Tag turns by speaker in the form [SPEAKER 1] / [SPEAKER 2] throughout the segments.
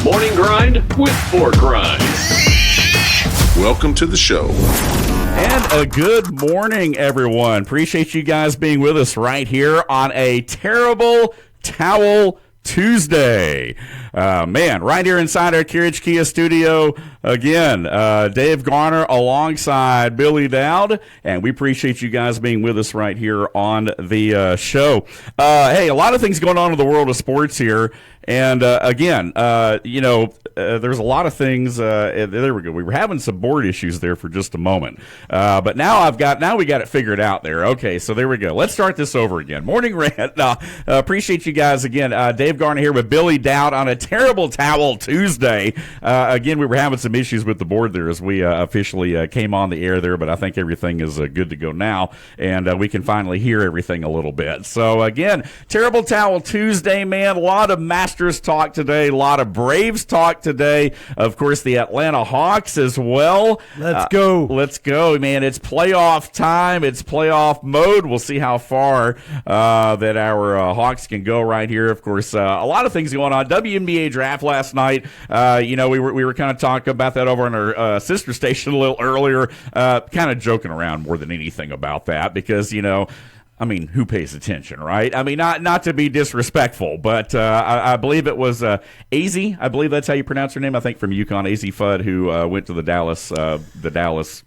[SPEAKER 1] Morning Grind with Pork Rinds.
[SPEAKER 2] Welcome to the show.
[SPEAKER 3] And a good morning, everyone. Appreciate you guys being with us right here on a terrible towel Tuesday. Man, right here inside our Carriage Kia studio, again, Dave Garner alongside Billy Dowd, and we appreciate you guys being with us right here on the show. Hey, a lot of things going on in the world of sports here, and again, there's a lot of things. There we go. We were having some board issues there for just a moment, but now we got it figured out there. Okay, so there we go. Let's start this over again. Morning Rant. Appreciate you guys again. Dave Garner here with Billy Dowd on a terrible towel Tuesday. Again, we were having some issues with the board there as we officially came on the air there, but I think everything is good to go now, and we can finally hear everything a little bit. So again, terrible towel Tuesday, man. A lot of Masters talk today, a lot of Braves talk today. Of course, the Atlanta Hawks as well.
[SPEAKER 4] Let's go,
[SPEAKER 3] man. It's playoff time. It's playoff mode. We'll see how far that our Hawks can go right here. Of course, a lot of things going on. WNBA draft last night. We were kind of talking about that over on our sister station a little earlier. Kind of joking around more than anything about that because I mean, who pays attention, right? I mean, not to be disrespectful, but I believe it was AZ. I believe that's how you pronounce her name. I think from UConn, AZ Fudd, who went to the Dallas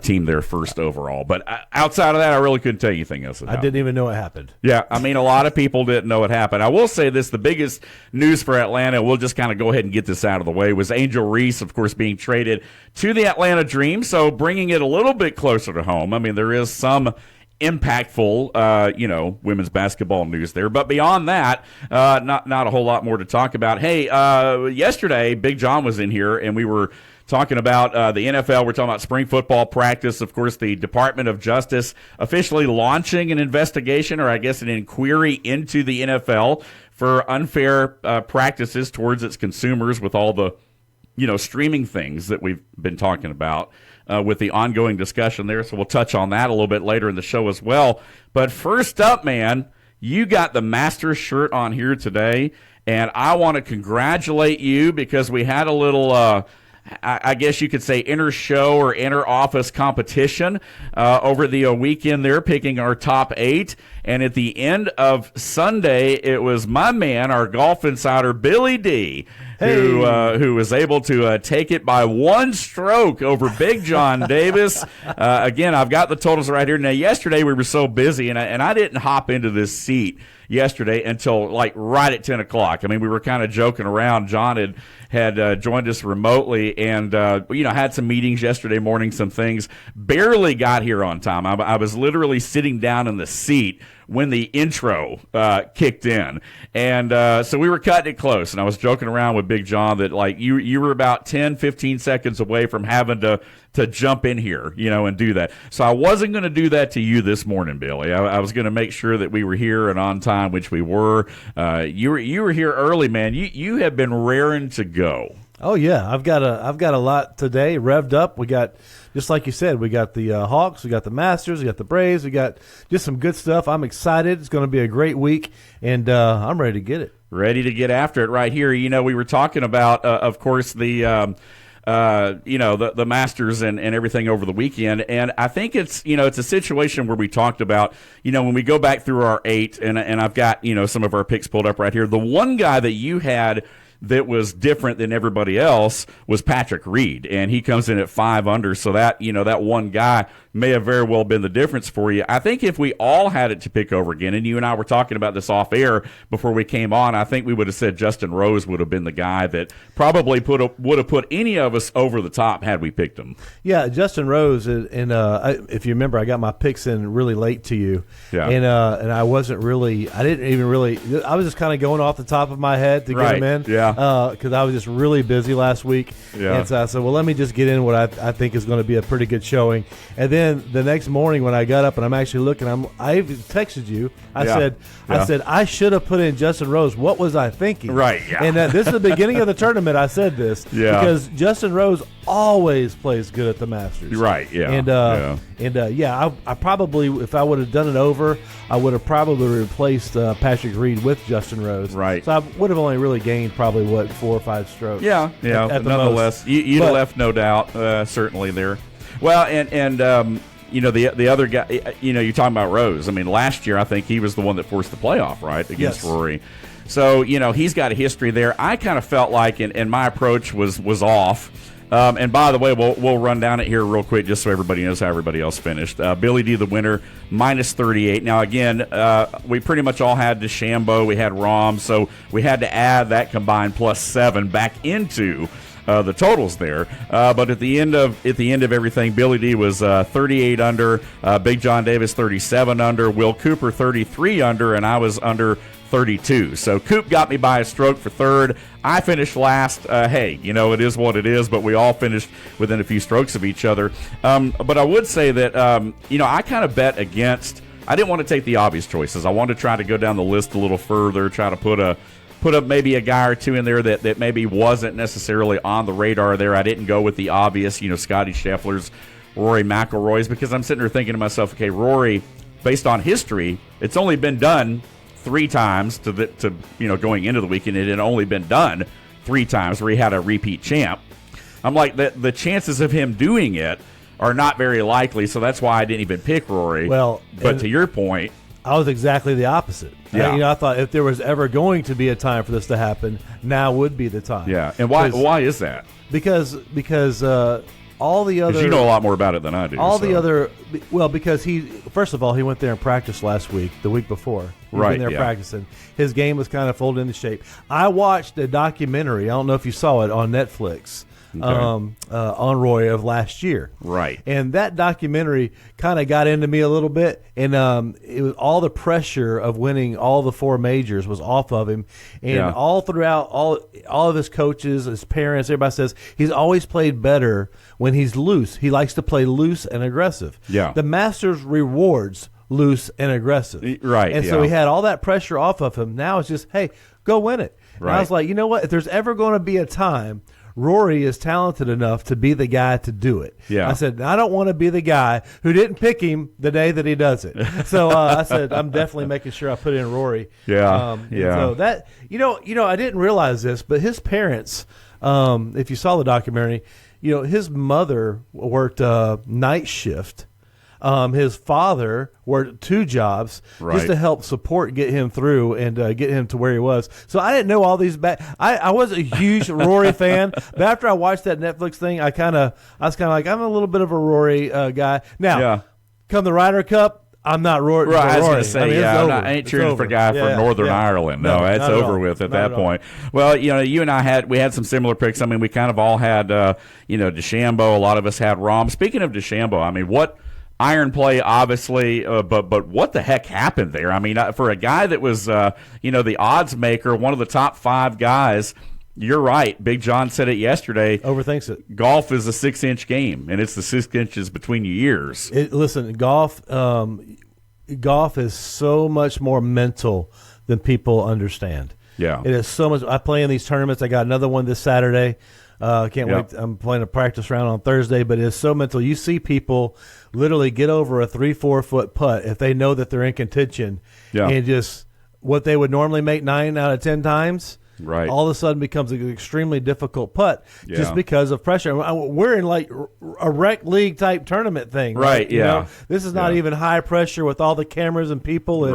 [SPEAKER 3] team there first overall. But outside of that, I really couldn't tell you anything else.
[SPEAKER 4] I didn't even know it happened.
[SPEAKER 3] Yeah, I mean, a lot of people didn't know it happened. I will say this, the biggest news for Atlanta, we'll just kind of go ahead and get this out of the way, was Angel Reese, of course, being traded to the Atlanta Dream, so bringing it a little bit closer to home. I mean, there is some impactful, women's basketball news there. But beyond that, not a whole lot more to talk about. Hey, yesterday, Big John was in here, and we were talking about the NFL. We're talking about spring football practice. Of course, the Department of Justice officially launching an investigation, or I guess an inquiry into the NFL for unfair practices towards its consumers with all the, streaming things that we've been talking about. With the ongoing discussion there. So we'll touch on that a little bit later in the show as well. But first up, man, you got the Masters shirt on here today, and I want to congratulate you because we had a little I guess you could say inter-show or inter-office competition over the weekend there, picking our top 8. And at the end of Sunday, it was my man, our golf insider, Billy D., who was able to take it by one stroke over Big John Davis. Again, I've got the totals right here. Now, yesterday we were so busy, and I didn't hop into this seat yesterday until right at 10 o'clock. I mean, we were kind of joking around. John had joined us remotely and, had some meetings yesterday morning, some things. Barely got here on time. I was literally sitting down in the seat when the intro kicked in. And so we were cutting it close. And I was joking around with Big John that, you were about 10, 15 seconds away from having to jump in here, and do that. So I wasn't going to do that to you this morning, Billy. I was going to make sure that we were here and on time, which we were. You were here early, man. You have been raring to go.
[SPEAKER 4] Oh yeah, I've got a lot today revved up. We got, just like you said, we got the Hawks, we got the Masters, we got the Braves, we got just some good stuff. I'm excited. It's going to be a great week, and I'm ready to get it.
[SPEAKER 3] Ready to get after it right here. We were talking about, of course, the Masters and everything over the weekend. And I think it's a situation where we talked about, when we go back through our 8, and I've got, some of our picks pulled up right here. The one guy that you had that was different than everybody else was Patrick Reed, and he comes in at 5 under. So that, that one guy may have very well been the difference for you. I think if we all had it to pick over again, and you and I were talking about this off air before we came on, I think we would have said Justin Rose would have been the guy that probably would have put any of us over the top had we picked him.
[SPEAKER 4] Yeah, Justin Rose, and if you remember, I got my picks in really late to you.
[SPEAKER 3] Yeah.
[SPEAKER 4] And I was just kind of going off the top of my head to get him in.
[SPEAKER 3] Yeah.
[SPEAKER 4] Because I was just really busy last week.
[SPEAKER 3] Yeah.
[SPEAKER 4] And so I said, well, let me just get in what I think is going to be a pretty good showing. And then the next morning when I got up and I'm actually looking, I texted you. I said, I should have put in Justin Rose. What was I thinking?
[SPEAKER 3] Right, yeah.
[SPEAKER 4] And this is the beginning of the tournament. I said this.
[SPEAKER 3] Yeah.
[SPEAKER 4] Because Justin Rose always plays good at the Masters.
[SPEAKER 3] Right, yeah.
[SPEAKER 4] I probably, if I would have done it over, I would have probably replaced Patrick Reed with Justin Rose.
[SPEAKER 3] Right.
[SPEAKER 4] So I would have only really gained probably, 4 or 5 strokes.
[SPEAKER 3] Yeah.
[SPEAKER 4] At the
[SPEAKER 3] nonetheless, you'd have left, no doubt, certainly there. Well, and the other guy, you're talking about Rose. I mean, last year I think he was the one that forced the playoff, right, against Rory. So, he's got a history there. I kind of felt like, and my approach was off. And by the way, we'll run down it here real quick just so everybody knows how everybody else finished. Billy D, the winner, minus 38. Now, again, we pretty much all had DeChambeau. We had Rahm, so we had to add that combined plus 7 back into the totals there. But at the end of everything, Billy D was 38 under, Big John Davis 37 under, Will Cooper 33 under, and I was under 32. So Coop got me by a stroke for third. I finished last. Hey, it is what it is, but we all finished within a few strokes of each other. But I would say that, I kind of bet against. I didn't want to take the obvious choices. I wanted to try to go down the list a little further, try to put up maybe a guy or two in there that maybe wasn't necessarily on the radar there. I didn't go with the obvious, Scotty Scheffler's, Rory McIlroy's, because I'm sitting there thinking to myself, okay, Rory, based on history, it's only been done 3 times to going into the weekend. It had only been done 3 times where he had a repeat champ. I'm like, the chances of him doing it are not very likely, so that's why I didn't even pick Rory.
[SPEAKER 4] Well,
[SPEAKER 3] but to your point,
[SPEAKER 4] I was exactly the opposite.
[SPEAKER 3] Yeah.
[SPEAKER 4] I thought if there was ever going to be a time for this to happen, now would be the time.
[SPEAKER 3] Yeah, and why is that?
[SPEAKER 4] Because all the other,
[SPEAKER 3] because you know a lot more about it than I do.
[SPEAKER 4] Because first of all, he went there and practiced last week, the week before. He'd been there practicing. His game was kind of folded into shape. I watched a documentary. I don't know if you saw it on Netflix. On Roy of last year.
[SPEAKER 3] Right.
[SPEAKER 4] And that documentary kind of got into me a little bit, and it was all the pressure of winning all the 4 majors was off of him. And all throughout, all of his coaches, his parents, everybody says he's always played better when he's loose. He likes to play loose and aggressive.
[SPEAKER 3] Yeah.
[SPEAKER 4] The Masters rewards loose and aggressive.
[SPEAKER 3] Right.
[SPEAKER 4] And so he had all that pressure off of him. Now it's just, hey, go win it. Right. And I was like, you know what? If there's ever going to be a time Rory is talented enough to be the guy to do it.
[SPEAKER 3] Yeah.
[SPEAKER 4] I said, I don't want to be the guy who didn't pick him the day that he does it. So I said, I'm definitely making sure I put in Rory.
[SPEAKER 3] Yeah.
[SPEAKER 4] So that, I didn't realize this, but his parents, if you saw the documentary, his mother worked night shift. His father worked 2 jobs just to help get him through and get him to where he was. So I didn't know all these I was a huge Rory fan, but after I watched that Netflix thing, I was kind of like, I'm a little bit of a Rory guy. Now, come the Ryder Cup, I'm not Rory.
[SPEAKER 3] Right, I was going to say,
[SPEAKER 4] I
[SPEAKER 3] ain't cheering for a guy from Northern Ireland. No, it's over with at that point. Well, you and I had some similar picks. I mean, we kind of all had, DeChambeau. A lot of us had Rahm. Speaking of DeChambeau, I mean, what iron play, obviously, but what the heck happened there? I mean, for a guy that was, the odds maker, one of the top 5 guys. You're right. Big John said it yesterday.
[SPEAKER 4] Overthinks it.
[SPEAKER 3] Golf is a 6-inch game, and it's the 6 inches between your ears.
[SPEAKER 4] Listen, golf is so much more mental than people understand.
[SPEAKER 3] Yeah.
[SPEAKER 4] It is so much. I play in these tournaments. I got another one this Saturday. Can't wait. I'm playing a practice round on Thursday, but it's so mental. You see people literally get over a 3-4 foot putt if they know that they're in contention, and just what they would normally make 9 out of 10 times.
[SPEAKER 3] Right.
[SPEAKER 4] All of a sudden becomes an extremely difficult putt just because of pressure. We're in like a rec league type tournament thing.
[SPEAKER 3] Right,
[SPEAKER 4] This is not even high pressure with all the cameras and people and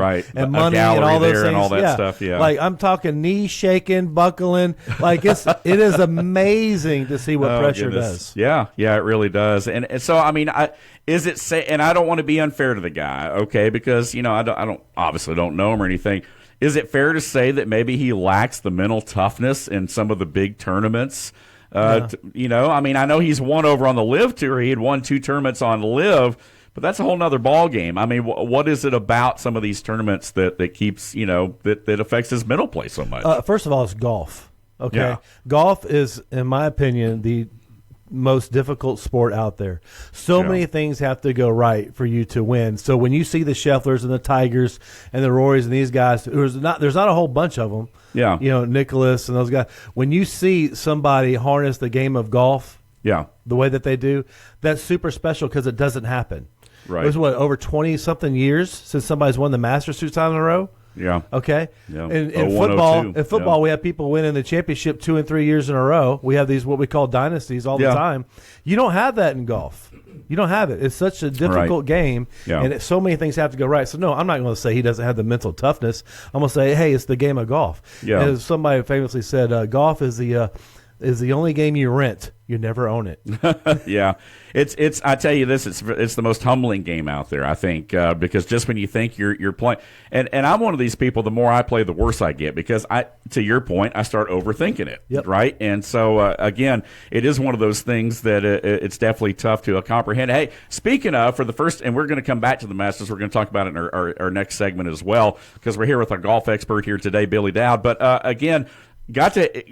[SPEAKER 4] money
[SPEAKER 3] and
[SPEAKER 4] all those
[SPEAKER 3] there
[SPEAKER 4] things.
[SPEAKER 3] And all that stuff,
[SPEAKER 4] Like I'm talking knees shaking, buckling. Like it is amazing to see what pressure does.
[SPEAKER 3] Yeah, it really does. And so, I mean, and I don't want to be unfair to the guy, okay, because, I don't obviously don't know him or anything. Is it fair to say that maybe he lacks the mental toughness in some of the big tournaments? I mean, I know he's won over on the Live Tour. He had won 2 tournaments on Live, but that's a whole nother ball game. I mean, what is it about some of these tournaments that keeps, that affects his mental play so much?
[SPEAKER 4] First of all, it's golf. Okay.
[SPEAKER 3] Yeah.
[SPEAKER 4] Golf is, in my opinion, the most difficult sport out there. So many things have to go right for you to win. So when you see the Schefflers and the Tigers and the Rorys and these guys, there's not a whole bunch of them.
[SPEAKER 3] Yeah.
[SPEAKER 4] Nicholas and those guys. When you see somebody harness the game of golf
[SPEAKER 3] Yeah.
[SPEAKER 4] The way that they do, that's super special because it doesn't happen.
[SPEAKER 3] Right.
[SPEAKER 4] It was, over 20-something years since somebody's won the Masters 2 times in a row?
[SPEAKER 3] Yeah.
[SPEAKER 4] Okay.
[SPEAKER 3] Yeah.
[SPEAKER 4] In
[SPEAKER 3] 01, 02.
[SPEAKER 4] football, we have people winning the championship 2 and 3 years in a row. We have these what we call dynasties all the time. You don't have that in golf. You don't have it. It's such a difficult game, and so many things have to go right. So, no, I'm not going to say he doesn't have the mental toughness. I'm going to say, hey, it's the game of golf.
[SPEAKER 3] Yeah.
[SPEAKER 4] As somebody famously said, golf is the only game you rent. You never own it.
[SPEAKER 3] Yeah. It's I tell you this, it's the most humbling game out there, I think, because just when you think you're playing, and I'm one of these people, the more I play, the worse I get, because to your point, I start overthinking it, right? And so, again, it is one of those things that it's definitely tough to comprehend. Hey, speaking of, for the first, and we're going to come back to the Masters, we're going to talk about it in our next segment as well, because we're here with our golf expert here today, Billy Dowd. But, again,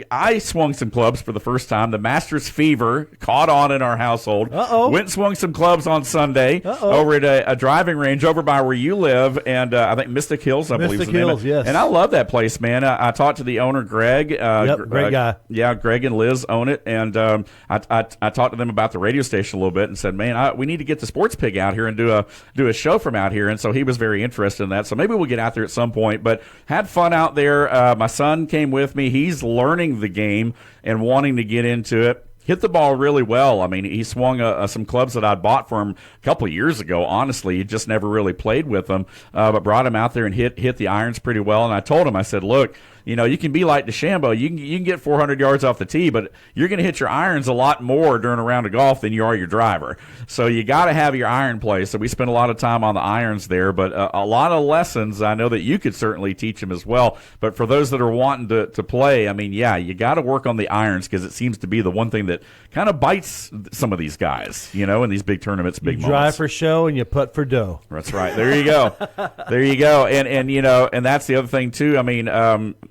[SPEAKER 3] I swung some clubs for the first time. The Masters fever caught on in our household. Went and swung some clubs on Sunday over at a driving range over by where you live, and I think Mystic Hills, I believe.
[SPEAKER 4] Mystic Hills, yes.
[SPEAKER 3] And I love that place, man. I talked to the owner, Greg.
[SPEAKER 4] Great guy.
[SPEAKER 3] Yeah, Greg and Liz own it, and I talked to them about the radio station a little bit and said, man, we need to get the Sports Pig out here and do a show from out here, and so he was very interested in that. So maybe we'll get out there at some point, but had fun out there. My son came with me. He's learning the game and wanting to get into it. Hit the ball really well. I mean, he swung some clubs that I bought for him a couple of years ago. Honestly, he just never really played with them, but brought him out there and hit the irons pretty well. And I told him, I said, look, you can be like DeChambeau. You can get 400 yards off the tee, but you're going to hit your irons a lot more during a round of golf than you are your driver. So you got to have your iron play. So we spent a lot of time on the irons there, but a lot of lessons I know that you could certainly teach them as well. But for those that are wanting to play, I mean, yeah, you got to work on the irons because it seems to be the one thing that kind of bites some of these guys, in these big tournaments, big moments.
[SPEAKER 4] You drive for show and you putt for dough.
[SPEAKER 3] That's right. There you go. There you go. And that's the other thing too. I mean,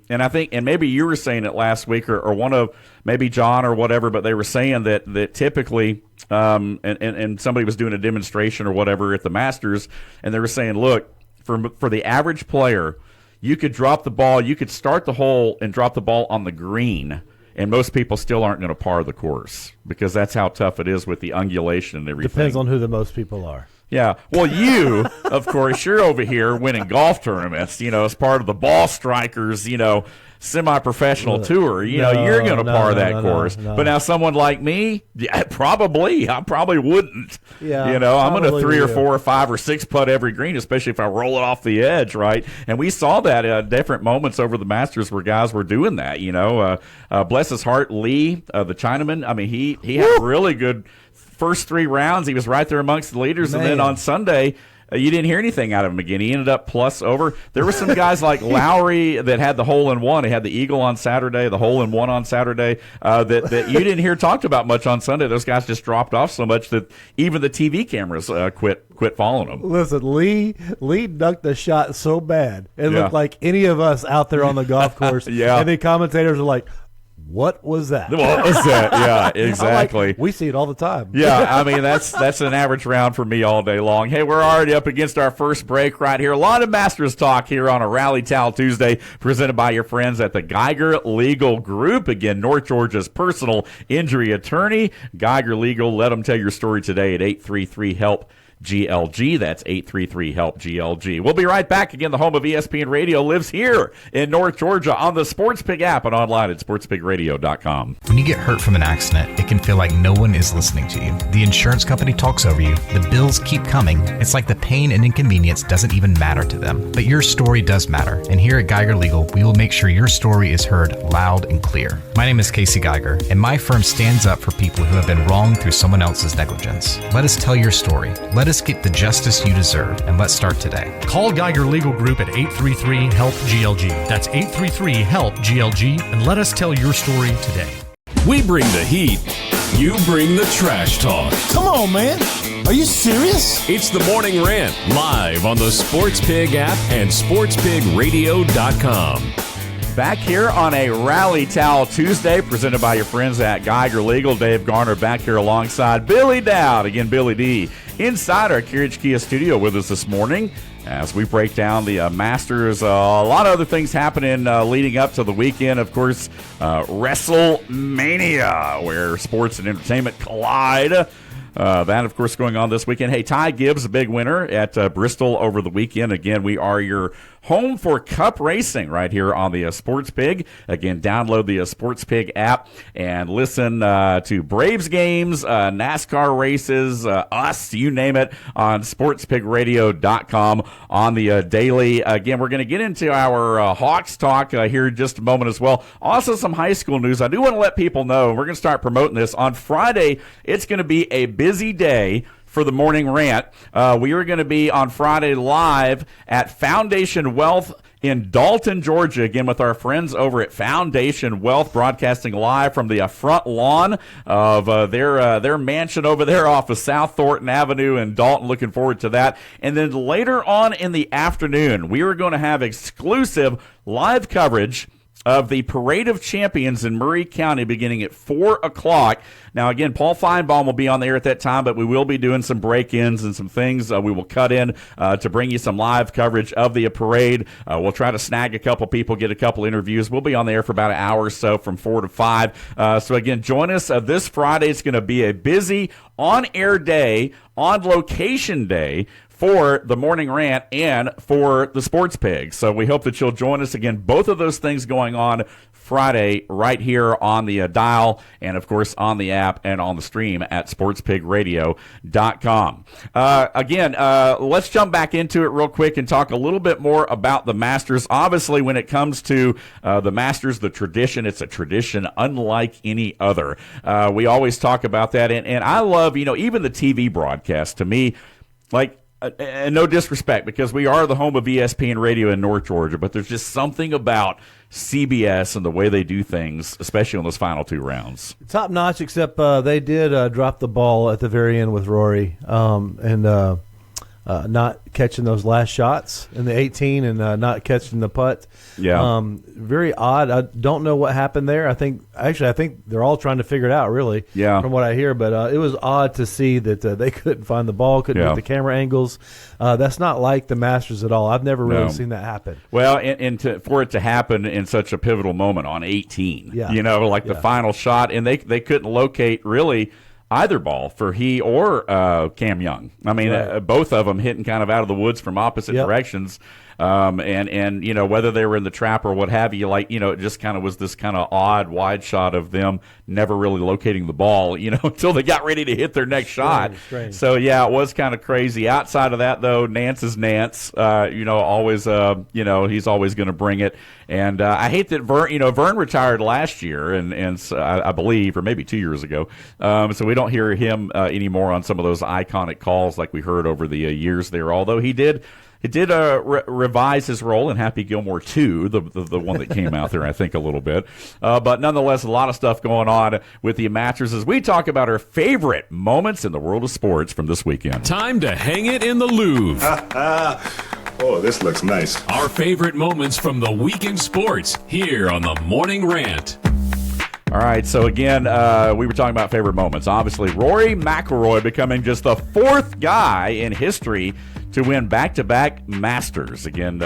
[SPEAKER 3] and I think, and maybe you were saying it last week, or one of maybe John or whatever, but they were saying that typically, and somebody was doing a demonstration or whatever at the Masters, and they were saying, look, for the average player, you could drop the ball, you could start the hole and drop the ball on the green, and most people still aren't going to par the course because that's how tough it is with the undulation and everything.
[SPEAKER 4] Depends on who the most people are.
[SPEAKER 3] Yeah. Well, you, of course, you're over here winning golf tournaments, as part of the ball strikers, semi-professional tour. You're going to par that course.
[SPEAKER 4] No.
[SPEAKER 3] But now someone like me, I probably wouldn't.
[SPEAKER 4] Yeah,
[SPEAKER 3] I'm going to 3 or 4 or 5 or 6 putt every green, especially if I roll it off the edge, right? And we saw that at different moments over the Masters where guys were doing that, bless his heart, Lee, the Chinaman. I mean, he had a really good first 3 rounds. He was right there amongst the leaders. Man. And then on Sunday, you didn't hear anything out of him again. He ended up plus over. There were some guys like Lowry that had the hole-in-one. He had the eagle on Saturday, the hole-in-one on Saturday, that you didn't hear talked about much on Sunday. Those guys just dropped off so much that even the TV cameras quit following them.
[SPEAKER 4] Listen, Lee ducked the shot so bad. It looked like any of us out there on the golf course.
[SPEAKER 3] Yeah.
[SPEAKER 4] And the commentators are like, what was that?
[SPEAKER 3] What was that? Yeah, exactly.
[SPEAKER 4] We see it all the time.
[SPEAKER 3] Yeah, I mean, that's an average round for me all day long. Hey, we're already up against our first break right here. A lot of Masters talk here on a Rally Towel Tuesday, presented by your friends at the Geiger Legal Group. Again, North Georgia's personal injury attorney. Geiger Legal, let them tell your story today at 833-HELP. GLG. That's 833-HELP-GLG. We'll be right back. Again, the home of ESPN Radio lives here in North Georgia on the Sports Pig app and online at sportspigradio.com.
[SPEAKER 5] When you get hurt from an accident, it can feel like no one is listening to you. The insurance company talks over you. The bills keep coming. It's like the pain and inconvenience doesn't even matter to them. But your story does matter. And here at Geiger Legal, we will make sure your story is heard loud and clear. My name is Casey Geiger, and my firm stands up for people who have been wronged through someone else's negligence. Let us tell your story. Let us get the justice you deserve, and let's start today.
[SPEAKER 6] Call Geiger Legal Group at 833-HELP-GLG. That's 833-HELP-GLG, and let us tell your story today.
[SPEAKER 1] We bring the heat. You bring the trash talk.
[SPEAKER 7] Come on, man. Are you serious?
[SPEAKER 1] It's the Morning Rant, live on the Sports Pig app and sportspigradio.com.
[SPEAKER 3] Back here on a Rally Towel Tuesday, presented by your friends at Geiger Legal. Dave Garner back here alongside Billy Dowd. Again, Billy D inside our Carriage Kia studio with us this morning as we break down the Masters. A lot of other things happening leading up to the weekend. Of course, WrestleMania, where sports and entertainment collide. That, of course, going on this weekend. Hey, Ty Gibbs, a big winner at Bristol over the weekend. Again, we are your home for Cup racing right here on the Sports Pig. Again, download the Sports Pig app and listen to Braves games, NASCAR races, us, you name it, on sportspigradio.com on the daily. Again, we're going to get into our Hawks talk here in just a moment as well. Also, some high school news. I do want to let people know, we're going to start promoting this. On Friday, it's going to be a busy day for the morning rant. We are going to be on Friday live at Foundation Wealth in Dalton, Georgia, again with our friends over at Foundation Wealth, broadcasting live from the front lawn of their mansion over there off of South Thornton Avenue in Dalton. Looking forward to that. And then later on in the afternoon, we are going to have exclusive live coverage of the Parade of Champions in Murray County beginning at 4 o'clock. Now, again, Paul Feinbaum will be on the air at that time, but we will be doing some break-ins and some things we will cut in to bring you some live coverage of the parade. We'll try to snag a couple people, get a couple interviews. We'll be on the air for about an hour or so from 4 to 5. So, again, join us this Friday. It's going to be a busy on-air day, on-location day for the morning rant and for the Sports Pig. So we hope that you'll join us again. Both of those things going on Friday right here on the dial and, of course, on the app and on the stream at sportspigradio.com. Again, let's jump back into it real quick and talk a little bit more about the Masters. Obviously, when it comes to the Masters, the tradition, it's a tradition unlike any other. We always talk about that. And I love, even the TV broadcast, to me, like, and no disrespect, because we are the home of ESPN Radio in North Georgia, but there's just something about CBS and the way they do things, especially on those final two rounds.
[SPEAKER 4] Top notch, except they did drop the ball at the very end with Rory and not catching those last shots in the 18 and not catching the putt.
[SPEAKER 3] Yeah.
[SPEAKER 4] Very odd. I don't know what happened there. I think they're all trying to figure it out, really, from what I hear. But it was odd to see that they couldn't find the ball, couldn't get the camera angles. That's not like the Masters at all. I've never really seen that happen.
[SPEAKER 3] Well, for it to happen in such a pivotal moment on 18, the final shot, and they couldn't locate really either ball for he or Cam Young. I mean, both of them hitting kind of out of the woods from opposite directions. And whether they were in the trap or what have you, it just kind of was this kind of odd wide shot of them never really locating the ball, until they got ready to hit their next shot.
[SPEAKER 4] Strange.
[SPEAKER 3] So, yeah, it was kind of crazy. Outside of that, though, Nance is Nance. Always, he's always going to bring it. And I hate that Vern retired last year, and I believe, or maybe 2 years ago. So we don't hear him anymore on some of those iconic calls like we heard over the years there, although he did revise his role in Happy Gilmore 2, the one that came out there, I think, a little bit. But nonetheless, a lot of stuff going on with the Masters as we talk about our favorite moments in the world of sports from this weekend.
[SPEAKER 1] Time to hang it in the Louvre.
[SPEAKER 2] Oh, this looks nice.
[SPEAKER 1] Our favorite moments from the week in sports here on the Morning Rant.
[SPEAKER 3] All right, so again, we were talking about favorite moments. Obviously, Rory McIlroy becoming just the fourth guy in history to win back-to-back Masters. Again,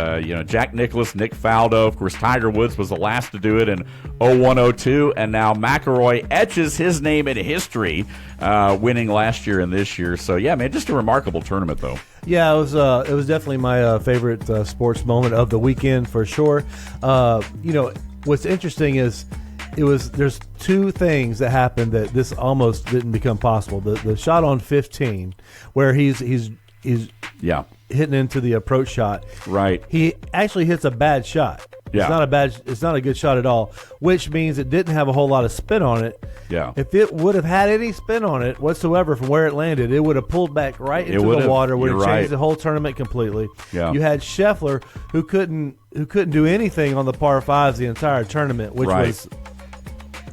[SPEAKER 3] Jack Nicklaus, Nick Faldo, of course, Tiger Woods was the last to do it in 01-02, and now McIlroy etches his name in history, winning last year and this year. So, yeah, man, just a remarkable tournament, though.
[SPEAKER 4] Yeah, it was definitely my favorite sports moment of the weekend for sure. What's interesting is there's two things that happened that this almost didn't become possible. The shot on 15, where he's hitting into the approach shot.
[SPEAKER 3] Right.
[SPEAKER 4] He actually hits a bad shot.
[SPEAKER 3] Yeah.
[SPEAKER 4] It's not a good shot at all, which means it didn't have a whole lot of spin on it.
[SPEAKER 3] Yeah.
[SPEAKER 4] If it would have had any spin on it whatsoever from where it landed, it would have pulled back right into the water, would have changed the whole tournament completely.
[SPEAKER 3] Yeah.
[SPEAKER 4] You had Scheffler who couldn't do anything on the par fives the entire tournament, which was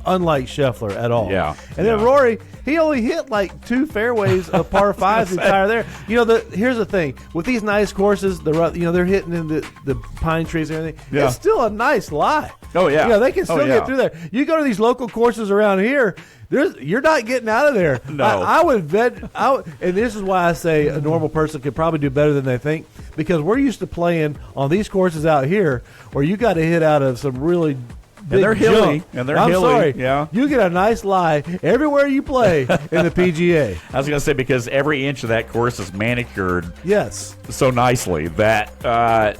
[SPEAKER 4] unlike Scheffler at all.
[SPEAKER 3] Yeah.
[SPEAKER 4] And then Rory, he only hit like 2 fairways of par fives the entire there. Here's the thing. With these nice courses, they're hitting in the pine trees and everything.
[SPEAKER 3] Yeah.
[SPEAKER 4] It's still a nice lie.
[SPEAKER 3] Oh, yeah.
[SPEAKER 4] You know, they can still
[SPEAKER 3] Oh, yeah.
[SPEAKER 4] get through there. You go to these local courses around here, you're not getting out of there.
[SPEAKER 3] No.
[SPEAKER 4] I would bet, and this is why I say a normal person could probably do better than they think, because we're used to playing on these courses out here where you got to hit out of some really big
[SPEAKER 3] they're hilly.
[SPEAKER 4] jump.
[SPEAKER 3] And they're
[SPEAKER 4] I'm
[SPEAKER 3] hilly.
[SPEAKER 4] sorry.
[SPEAKER 3] Yeah.
[SPEAKER 4] You get a nice lie everywhere you play in the PGA.
[SPEAKER 3] I was going to say, because every inch of that course is manicured
[SPEAKER 4] Yes.
[SPEAKER 3] so nicely that,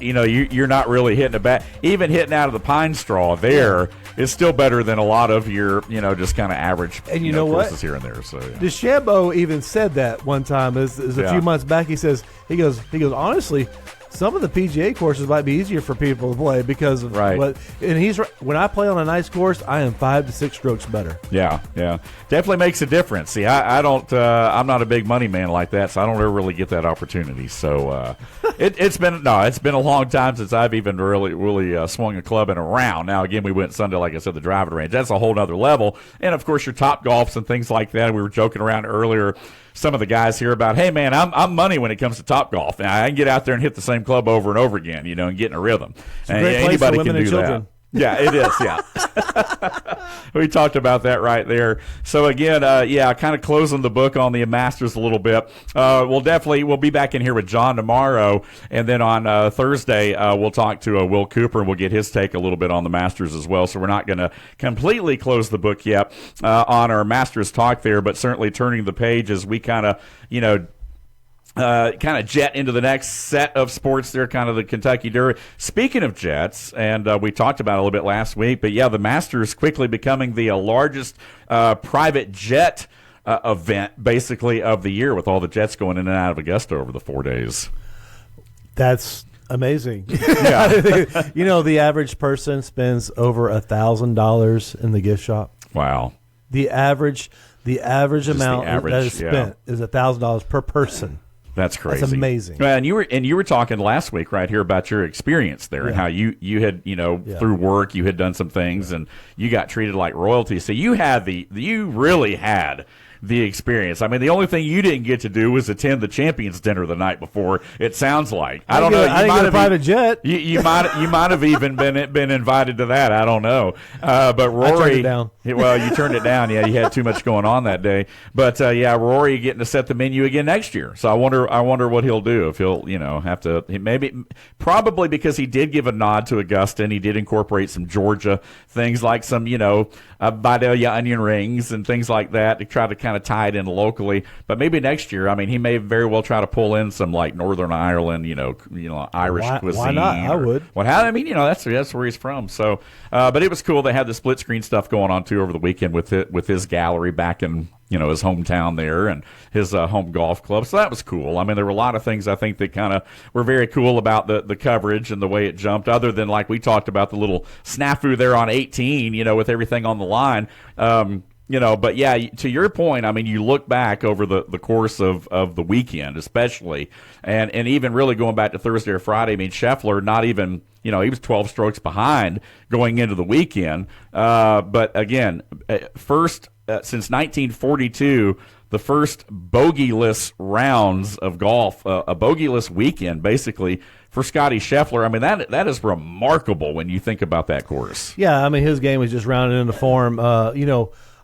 [SPEAKER 3] you're not really hitting a bat. Even hitting out of the pine straw there is still better than a lot of your, just kind of average
[SPEAKER 4] And you know what?
[SPEAKER 3] courses here and there. So, yeah.
[SPEAKER 4] DeChambeau even said that one time is a
[SPEAKER 3] Yeah.
[SPEAKER 4] few months back. He goes, honestly, some of the PGA courses might be easier for people to play because of
[SPEAKER 3] Right.
[SPEAKER 4] and he's right. When I play on a nice course, I am 5 to 6 strokes better.
[SPEAKER 3] Yeah, definitely makes a difference. See, I don't. I'm not a big money man like that, so I don't ever really get that opportunity. So it's been a long time since I've even really swung a club in a round. Now again, we went Sunday, like I said, the driving range. That's a whole other level. And of course, your top golfs and things like that. We were joking around earlier. Some of the guys here about, hey man, I'm money when it comes to top golf. Now, I can get out there and hit the same club over and over again, and get in a rhythm. And
[SPEAKER 4] great place for
[SPEAKER 3] anybody
[SPEAKER 4] women
[SPEAKER 3] can
[SPEAKER 4] and
[SPEAKER 3] do
[SPEAKER 4] children.
[SPEAKER 3] that. Yeah, it is. Yeah. We talked about that right there. So again, kind of closing the book on the Masters a little bit. We'll be back in here with John tomorrow, and then on Thursday we'll talk to Will Cooper, and we'll get his take a little bit on the Masters as well. So we're not going to completely close the book yet on our Masters talk there, but certainly turning the page as we kind of jet into the next set of sports there, kind of the Kentucky Derby. Speaking of jets, and we talked about it a little bit last week, but the Masters quickly becoming the largest private jet event, basically, of the year, with all the jets going in and out of Augusta over the 4 days.
[SPEAKER 4] That's amazing.
[SPEAKER 3] Yeah.
[SPEAKER 4] The average person spends over $1,000 in the gift shop.
[SPEAKER 3] Wow.
[SPEAKER 4] The average amount
[SPEAKER 3] average,
[SPEAKER 4] that is spent is $1,000 per person.
[SPEAKER 3] That's crazy.
[SPEAKER 4] That's amazing.
[SPEAKER 3] And you were talking last week right here about your experience there and how you had through work you had done some things and you got treated like royalty. So you really had the experience. I mean, the only thing you didn't get to do was attend the Champions Dinner the night before. It sounds like I don't know.
[SPEAKER 4] I didn't get a private jet.
[SPEAKER 3] You might have even been invited to that. I don't know. But Rory,
[SPEAKER 4] I turned it down.
[SPEAKER 3] Well, you turned it down. Yeah, you had too much going on that day. But Rory getting to set the menu again next year. So I wonder what he'll do, if he'll have to, probably because he did give a nod to Augusta and he did incorporate some Georgia things like some Vidalia onion rings and things like that to try to kind of tie it in locally. But maybe next year, I mean, he may very well try to pull in some like Northern Ireland, Irish cuisine.
[SPEAKER 4] Why not? I would.
[SPEAKER 3] That's where he's from. So, but it was cool. They had the split screen stuff going on too over the weekend with his gallery back in his hometown there and his home golf club. So that was cool. I mean, there were a lot of things I think that kind of were very cool about the coverage and the way it jumped, other than like we talked about the little snafu there on 18, with everything on the line. But to your point, I mean, you look back over the course of the weekend, especially, and even really going back to Thursday or Friday. I mean, Scheffler, not even, he was 12 strokes behind going into the weekend. But again, first since 1942, the first bogeyless rounds of golf, a bogeyless weekend, basically, for Scotty Scheffler. I mean, that is remarkable when you think about that course.
[SPEAKER 4] Yeah, I mean, his game was just rounded into form.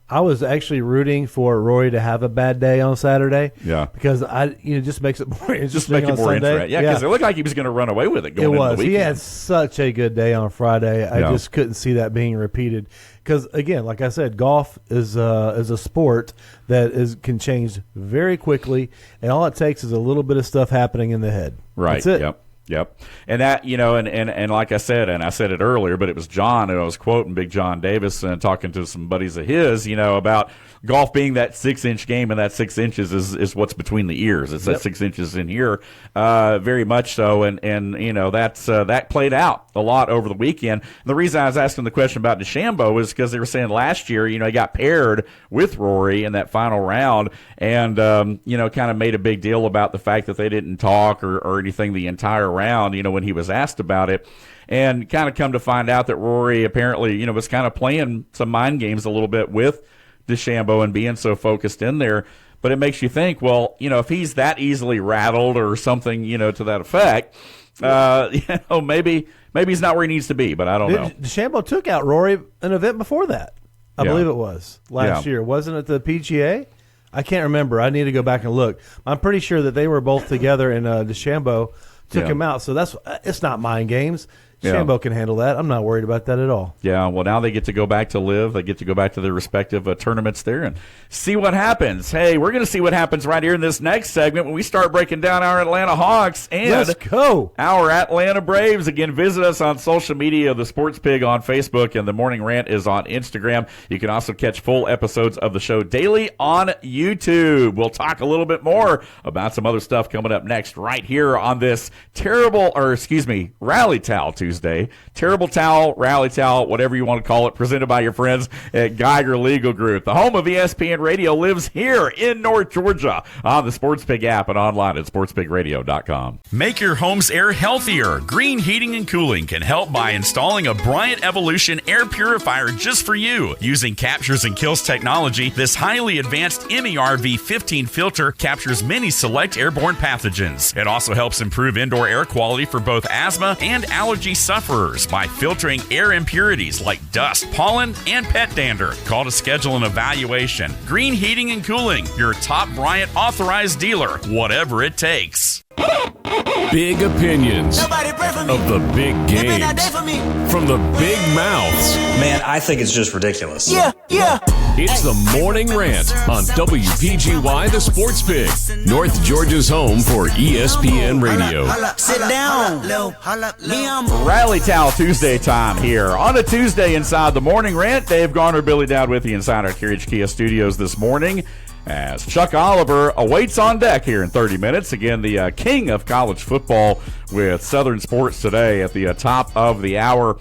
[SPEAKER 4] I was actually rooting for Rory to have a bad day on Saturday.
[SPEAKER 3] Yeah,
[SPEAKER 4] because it just makes it more interesting.
[SPEAKER 3] Just make it more interesting. Yeah, because it looked like he was going to run away with it going into the weekend.
[SPEAKER 4] He had such a good day on Friday. I just couldn't see that being repeated. Because again, like I said, golf is a sport that can change very quickly, and all it takes is a little bit of stuff happening in the head.
[SPEAKER 3] Right.
[SPEAKER 4] That's it.
[SPEAKER 3] Yep. And that, and like I said, and I said it earlier, but it was John, and I was quoting Big John Davis and talking to some buddies of his, about golf being that 6-inch game, and that 6 inches is what's between the ears. It's that 6 inches in here, very much so. And that played out a lot over the weekend. And the reason I was asking the question about DeChambeau is because they were saying last year, he got paired with Rory in that final round and, kind of made a big deal about the fact that they didn't talk or anything the entire round, when he was asked about it, and kind of come to find out that Rory apparently, was kind of playing some mind games a little bit with DeChambeau and being so focused in there. But it makes you think, well, if he's that easily rattled or something, to that effect, Maybe he's not where he needs to be, but I don't know.
[SPEAKER 4] DeChambeau took out Rory an event before that. I believe it was last year. Wasn't it the PGA? I can't remember. I need to go back and look. I'm pretty sure that they were both together, and DeChambeau took him out. So it's not mind games. DeChambeau can handle that. I'm not worried about that at all.
[SPEAKER 3] Yeah, well, now they get to go back to live. They get to go back to their respective tournaments there and see what happens. Hey, we're going to see what happens right here in this next segment when we start breaking down our Atlanta Hawks and
[SPEAKER 4] Let's go.
[SPEAKER 3] Our Atlanta Braves. Again, visit us on social media, The Sports Pig on Facebook, and The Morning Rant is on Instagram. You can also catch full episodes of the show daily on YouTube. We'll talk a little bit more about some other stuff coming up next right here on this Rally Towel Tuesday. Terrible Towel, Rally Towel, whatever you want to call it, presented by your friends at Geiger Legal Group. The home of ESPN Radio lives here in North Georgia on the Sports Pig app and online at sportspigradio.com.
[SPEAKER 1] Make your home's air healthier. Green Heating and Cooling can help by installing a Bryant Evolution air purifier just for you. Using Captures and Kills technology, this highly advanced MERV15 filter captures many select airborne pathogens. It also helps improve indoor air quality for both asthma and allergy sufferers by filtering air impurities like dust, pollen, and pet dander. Call to schedule an evaluation. Green Heating and Cooling, your top Bryant authorized dealer, whatever it takes. Big opinions of the big games from the big mouths.
[SPEAKER 8] Man, I think it's just ridiculous.
[SPEAKER 1] Yeah. It's the Morning Rant on WPGY, the Sports Pig, North Georgia's home for ESPN Radio.
[SPEAKER 9] Sit down.
[SPEAKER 3] Rally Towel Tuesday time here on a Tuesday inside the Morning Rant. Dave Garner, Billy Dowd with you inside our Carriage Kia studios this morning as Chuck Oliver awaits on deck here in 30 minutes. Again, the king of college football with Southern Sports today at the top of the hour.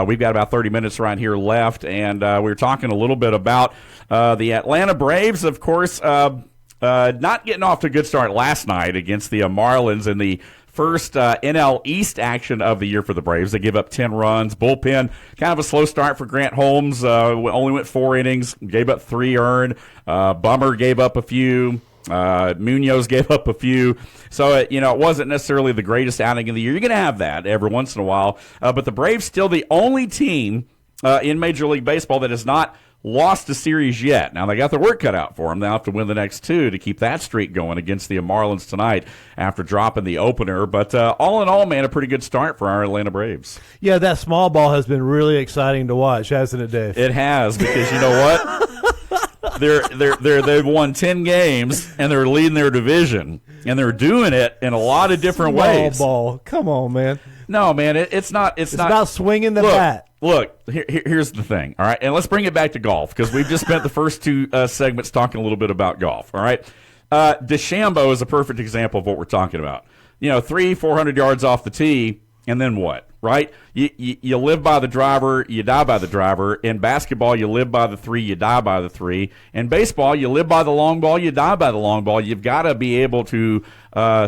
[SPEAKER 3] We've got about 30 minutes right here left, and we were talking a little bit about the Atlanta Braves, of course, not getting off to a good start last night against the Marlins in the first NL East action of the year for the Braves. They give up 10 runs. Bullpen, kind of a slow start for Grant Holmes. Only went 4 innings, gave up 3 earned. Bummer gave up a few. Munoz gave up a few. So, it wasn't necessarily the greatest outing of the year. You're going to have that every once in a while. But the Braves still the only team in Major League Baseball that has not lost a series yet. Now, they got their work cut out for them. They'll have to win the next 2 to keep that streak going against the Marlins tonight after dropping the opener. But all in all, man, a pretty good start for our Atlanta Braves.
[SPEAKER 4] Yeah, that small ball has been really exciting to watch, hasn't it, Dave?
[SPEAKER 3] It has, because you know what? They've won 10 games, and they're leading their division, and they're doing it in a lot of different ways.
[SPEAKER 4] Small ball. Come on, man.
[SPEAKER 3] No, man, it's not. It's not
[SPEAKER 4] about swinging the bat.
[SPEAKER 3] Look, here's the thing, all right? And let's bring it back to golf, because we've just spent the first 2 segments talking a little bit about golf, all right? DeChambeau is a perfect example of what we're talking about. 300-400 yards off the tee, and then what, right? You live by the driver, you die by the driver. In basketball, you live by the 3, you die by the 3. In baseball, you live by the long ball, you die by the long ball. You've got to be able to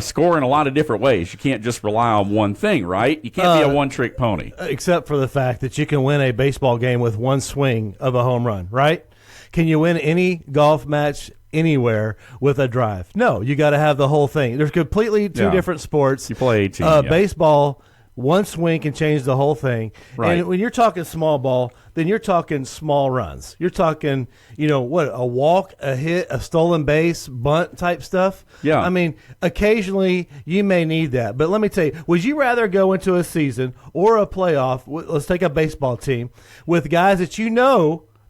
[SPEAKER 3] score in a lot of different ways. You can't just rely on one thing, right? You can't be a one-trick pony.
[SPEAKER 4] Except for the fact that you can win a baseball game with one swing of a home run, right? Can you win any golf match anywhere with a drive? No, you got to have the whole thing. There's completely 2 different sports.
[SPEAKER 3] You play 18.
[SPEAKER 4] Baseball, one swing can change the whole thing.
[SPEAKER 3] Right.
[SPEAKER 4] And when you're talking small ball, then you're talking small runs. You're talking, a walk, a hit, a stolen base, bunt type stuff.
[SPEAKER 3] Yeah.
[SPEAKER 4] I mean, occasionally you may need that. But let me tell you, would you rather go into a season or a playoff, let's take a baseball team, with guys that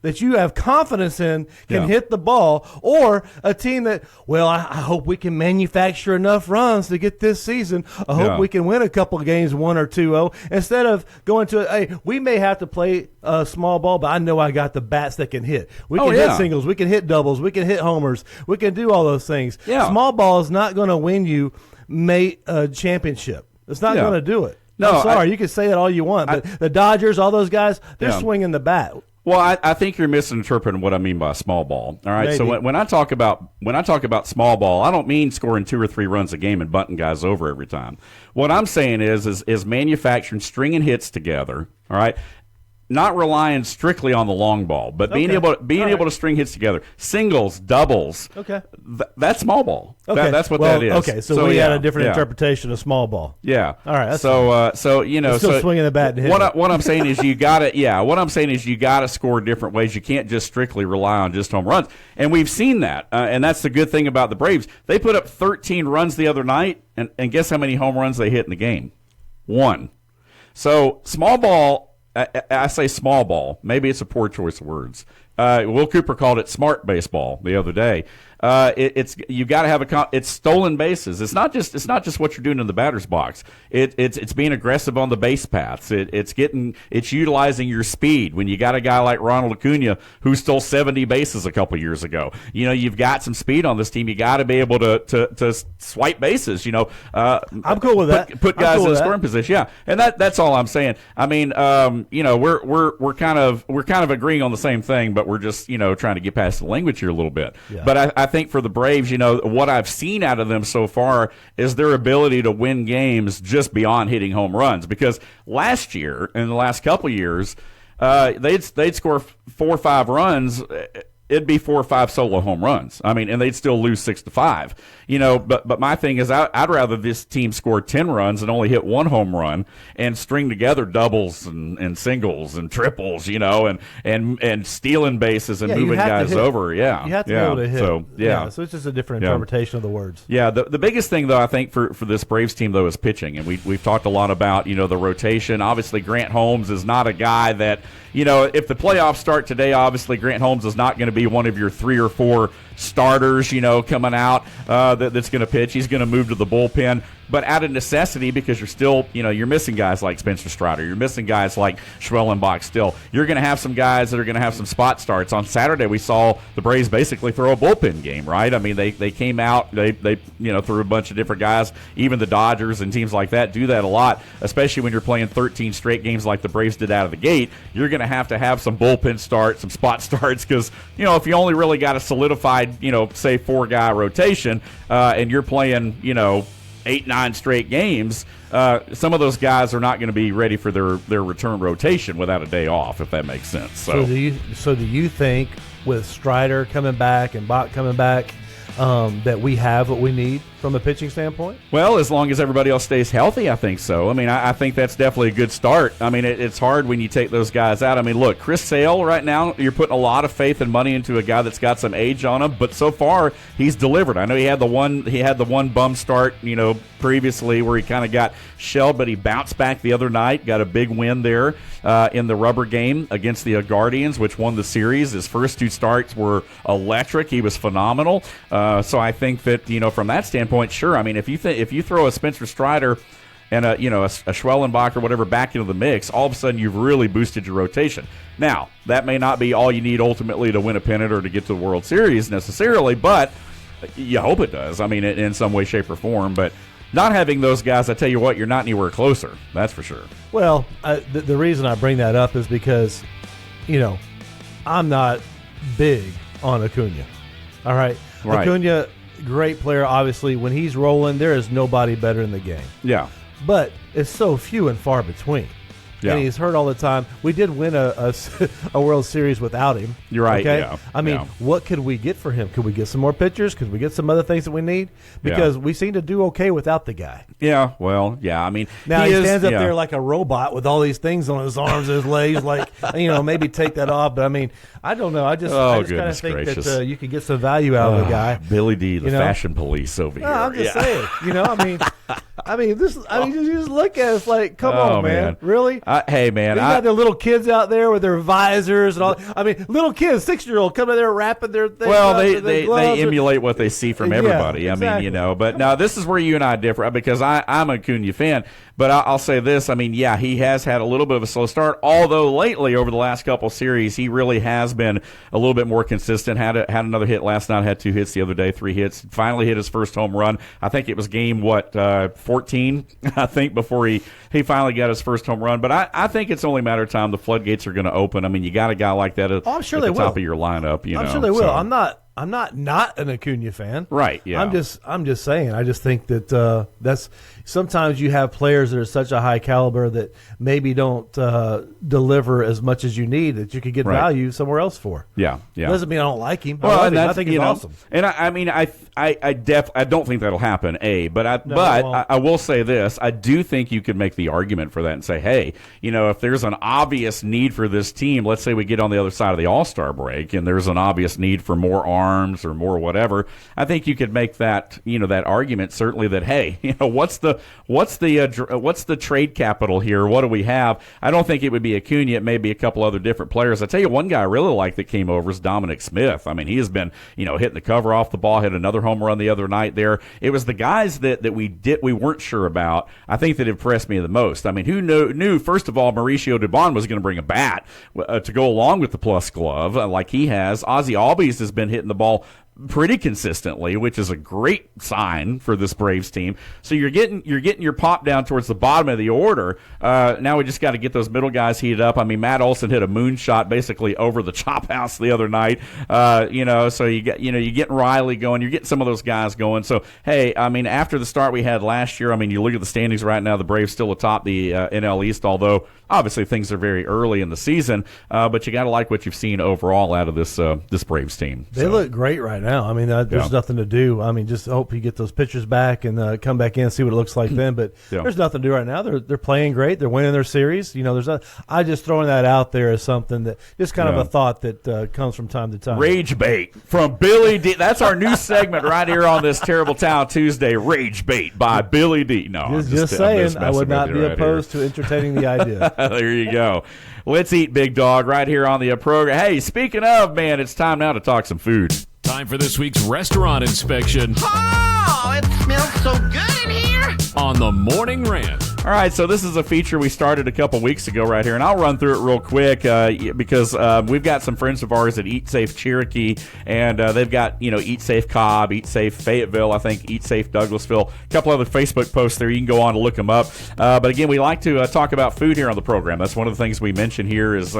[SPEAKER 4] that you have confidence in can hit the ball, or a team that, I hope we can manufacture enough runs to get this season. I hope we can win a couple of games 1 or 2-0, instead of going to, hey, we may have to play a small ball, but I know I got the bats that can hit. We can hit singles, we can hit doubles, we can hit homers, we can do all those things.
[SPEAKER 3] Yeah.
[SPEAKER 4] Small ball is not going to win you a championship. It's not going to do it. No, I'm sorry, you can say that all you want, but the Dodgers, all those guys, they're swinging the bat.
[SPEAKER 3] Well, I think you're misinterpreting what I mean by small ball. All right,
[SPEAKER 4] Maybe.
[SPEAKER 3] So when I talk about small ball, I don't mean scoring 2 or 3 runs a game and bunting guys over every time. What I'm saying is manufacturing, stringing hits together. All right, not relying strictly on the long ball, but being able to string hits together, singles, doubles.
[SPEAKER 4] Okay,
[SPEAKER 3] that's small ball.
[SPEAKER 4] Okay,
[SPEAKER 3] That's what that is.
[SPEAKER 4] Okay, so we had a different interpretation of small ball.
[SPEAKER 3] Yeah.
[SPEAKER 4] All right. That's
[SPEAKER 3] so
[SPEAKER 4] still swinging the bat and hitting.
[SPEAKER 3] What I'm saying is you got to What I'm saying is you got to score different ways. You can't just strictly rely on just home runs, and we've seen that. And that's the good thing about the Braves. They put up 13 runs the other night, and guess how many home runs they hit in the game? 1. So small ball. I say small ball. Maybe it's a poor choice of words. Will Cooper called it smart baseball the other day. It's you got to have it's stolen bases. It's not just what you're doing in the batter's box. It's being aggressive on the base paths. It's utilizing your speed. When you got a guy like Ronald Acuna who stole 70 bases a couple years ago, you've got some speed on this team. You got to be able to swipe bases.
[SPEAKER 4] I'm cool with that.
[SPEAKER 3] Put guys in scoring position. Yeah, and that's all I'm saying. I mean, we're kind of agreeing on the same thing, but we're just trying to get past the language here a little bit.
[SPEAKER 4] Yeah.
[SPEAKER 3] But I think for the Braves, what I've seen out of them so far is their ability to win games just beyond hitting home runs. Because last year, in the last couple of years, they'd score 4 or 5 runs. It'd be 4 or 5 solo home runs. I mean, and they'd still lose 6-5. But my thing is, I'd rather this team score 10 runs and only hit 1 home run and string together doubles and singles and triples, and stealing bases and moving guys over. Yeah,
[SPEAKER 4] you have to be able to hit.
[SPEAKER 3] So
[SPEAKER 4] so it's just a different interpretation of the words.
[SPEAKER 3] Yeah, the biggest thing though, I think for this Braves team though is pitching, and we've talked a lot about the rotation. Obviously, Grant Holmes is not a guy that if the playoffs start today, obviously Grant Holmes is not going to be one of your 3 or 4 starters, coming out that's going to pitch. He's going to move to the bullpen. But out of necessity, because you're still, you're missing guys like Spencer Strider. You're missing guys like Schwellenbach still. You're going to have some guys that are going to have some spot starts. On Saturday, we saw the Braves basically throw a bullpen game, right? I mean, they came out, they threw a bunch of different guys. Even the Dodgers and teams like that do that a lot, especially when you're playing 13 straight games like the Braves did out of the gate. You're going to have some bullpen starts, some spot starts, because, if you only really got a solidified, say 4-guy rotation, and you're playing, 8-9 straight games, some of those guys are not going to be ready for their return rotation without a day off, if that makes sense. So
[SPEAKER 4] do you think with Strider coming back and Bach coming back that we have what we need from a pitching standpoint?
[SPEAKER 3] Well, as long as everybody else stays healthy, I think so. I mean, I think that's definitely a good start. I mean, it's hard when you take those guys out. I mean, look, Chris Sale right now, you're putting a lot of faith and money into a guy that's got some age on him, but so far he's delivered. I know he had the one bum start, previously where he kind of got shelled, but he bounced back the other night, got a big win there in the rubber game against the Guardians, which won the series. His first 2 starts were electric. He was phenomenal. So I think that, from that standpoint, sure. I mean, if you throw a Spencer Strider and a Schwellenbach or whatever back into the mix, all of a sudden you've really boosted your rotation. Now, that may not be all you need ultimately to win a pennant or to get to the World Series necessarily, but you hope it does. I mean, in some way, shape, or form. But not having those guys, I tell you what, you're not anywhere closer. That's for sure.
[SPEAKER 4] Well, the reason I bring that up is because, I'm not big on Acuna. All right? Acuna, great player, obviously. When he's rolling, there is nobody better in the game.
[SPEAKER 3] Yeah.
[SPEAKER 4] But it's so few and far between. Yeah. And he's hurt all the time. We did win a World Series without him.
[SPEAKER 3] You're right.
[SPEAKER 4] Okay?
[SPEAKER 3] Yeah.
[SPEAKER 4] I mean, what could we get for him? Could we get some more pitchers? Could we get some other things that we need? Because we seem to do okay without the guy.
[SPEAKER 3] Yeah. Well, yeah. I mean,
[SPEAKER 4] now he stands up there like a robot with all these things on his arms and his legs. Like, maybe take that off. But I mean, I don't know. I just kind of think
[SPEAKER 3] gracious.
[SPEAKER 4] that you could get some value out of the guy.
[SPEAKER 3] Billy D, the fashion police over here.
[SPEAKER 4] I'm just saying. I mean, you just look at it, it's like, come on, man. Really?
[SPEAKER 3] Hey, man.
[SPEAKER 4] You got the little kids out there with their visors and all. I mean, little kids, 6-year-old, coming there wrapping their things.
[SPEAKER 3] Well, they emulate what they see from everybody.
[SPEAKER 4] Yeah, exactly.
[SPEAKER 3] I mean, but now this is where you and I differ, because I'm a Acuna fan. But I'll say this. I mean, yeah, he has had a little bit of a slow start, although lately over the last couple series, he really has been a little bit more consistent. Had another hit last night, had 2 hits the other day, 3 hits. Finally hit his first home run. I think it was game, 14, I think, before he finally got his first home run. But I think it's only a matter of time. The floodgates are going to open. I mean, you got a guy like that at the top of your lineup.
[SPEAKER 4] I'm sure they will. So. I'm not an Acuna fan.
[SPEAKER 3] Right, yeah.
[SPEAKER 4] I'm just saying. I just think that that's sometimes you have players that are such a high caliber that maybe don't deliver as much as you need that you could get value somewhere else for.
[SPEAKER 3] Yeah.
[SPEAKER 4] Doesn't mean I don't like him.
[SPEAKER 3] Well,
[SPEAKER 4] I think he's awesome.
[SPEAKER 3] And I don't think that'll happen. But I will say this: I do think you could make the argument for that and say, hey, if there's an obvious need for this team, let's say we get on the other side of the All-Star break, and there's an obvious need for more arms or more whatever. I think you could make that that argument certainly that, hey, what's the trade capital here? What do we have? I don't think it would be Acuna. It may be a couple other different players. I tell you, one guy I really like that came over is Dominic Smith. I mean, he has been hitting the cover off the ball, hit another home run the other night there. It was the guys that we weren't sure about, I think, that impressed me the most. I mean, who knew first of all, Mauricio Dubon was going to bring a bat to go along with the plus glove like he has. Ozzie Albies has been hitting the ball pretty consistently, which is a great sign for this Braves team. So you're getting your pop down towards the bottom of the order. Now we just got to get those middle guys heated up. I mean, Matt Olson hit a moonshot basically over the chop house the other night. So you get you're getting Riley going. You're getting some of those guys going. So hey, I mean, after the start we had last year, I mean, you look at the standings right now. The Braves still atop the NL East, although obviously things are very early in the season. But you got to like what you've seen overall out of this Braves team.
[SPEAKER 4] They look great right now. I mean, there's nothing to do. I mean, just hope you get those pitchers back and come back in and see what it looks like then. But there's nothing to do right now. They're playing great. They're winning their series. I just throwing that out there as something that just kind of a thought that comes from time to time.
[SPEAKER 3] Rage bait from Billy D. That's our new segment right here on this Terrible Town Tuesday. Rage bait by Billy D. No,
[SPEAKER 4] I'm just saying, I would not be opposed to entertaining the idea.
[SPEAKER 3] There you go. Let's eat, big dog, right here on the program. Hey, speaking of, man, it's time now to talk some food.
[SPEAKER 6] Time for this week's restaurant inspection.
[SPEAKER 9] Oh, it smells so good in here.
[SPEAKER 6] On the Morning Rant.
[SPEAKER 3] All right, so this is a feature we started a couple weeks ago right here, and I'll run through it real quick because we've got some friends of ours at Eat Safe Cherokee, and they've got, Eat Safe Cobb, Eat Safe Fayetteville, I think Eat Safe Douglasville, a couple other Facebook posts there. You can go on to look them up. But again, we like to talk about food here on the program. That's one of the things we mention here is,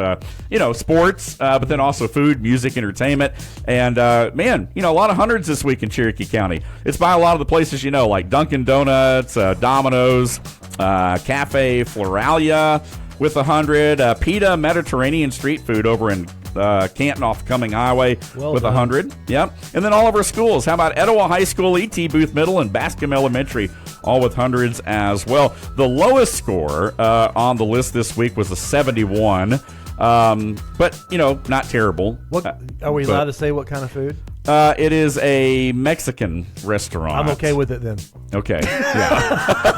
[SPEAKER 3] sports, but then also food, music, entertainment, and, man, a lot of hundreds this week in Cherokee County. It's by a lot of the places like Dunkin' Donuts, Domino's, Cafe Floralia with 100, Pita Mediterranean Street Food over in Canton off Cumming Highway with 100. Yep. And then all of our schools. How about Etowah High School, E.T. Booth Middle, and Bascom Elementary, all with hundreds as well. The lowest score on the list this week was a 71. But, not terrible.
[SPEAKER 4] What are we allowed to say what kind of food?
[SPEAKER 3] It is a Mexican restaurant.
[SPEAKER 4] I'm okay with it then.
[SPEAKER 3] Okay. Yeah.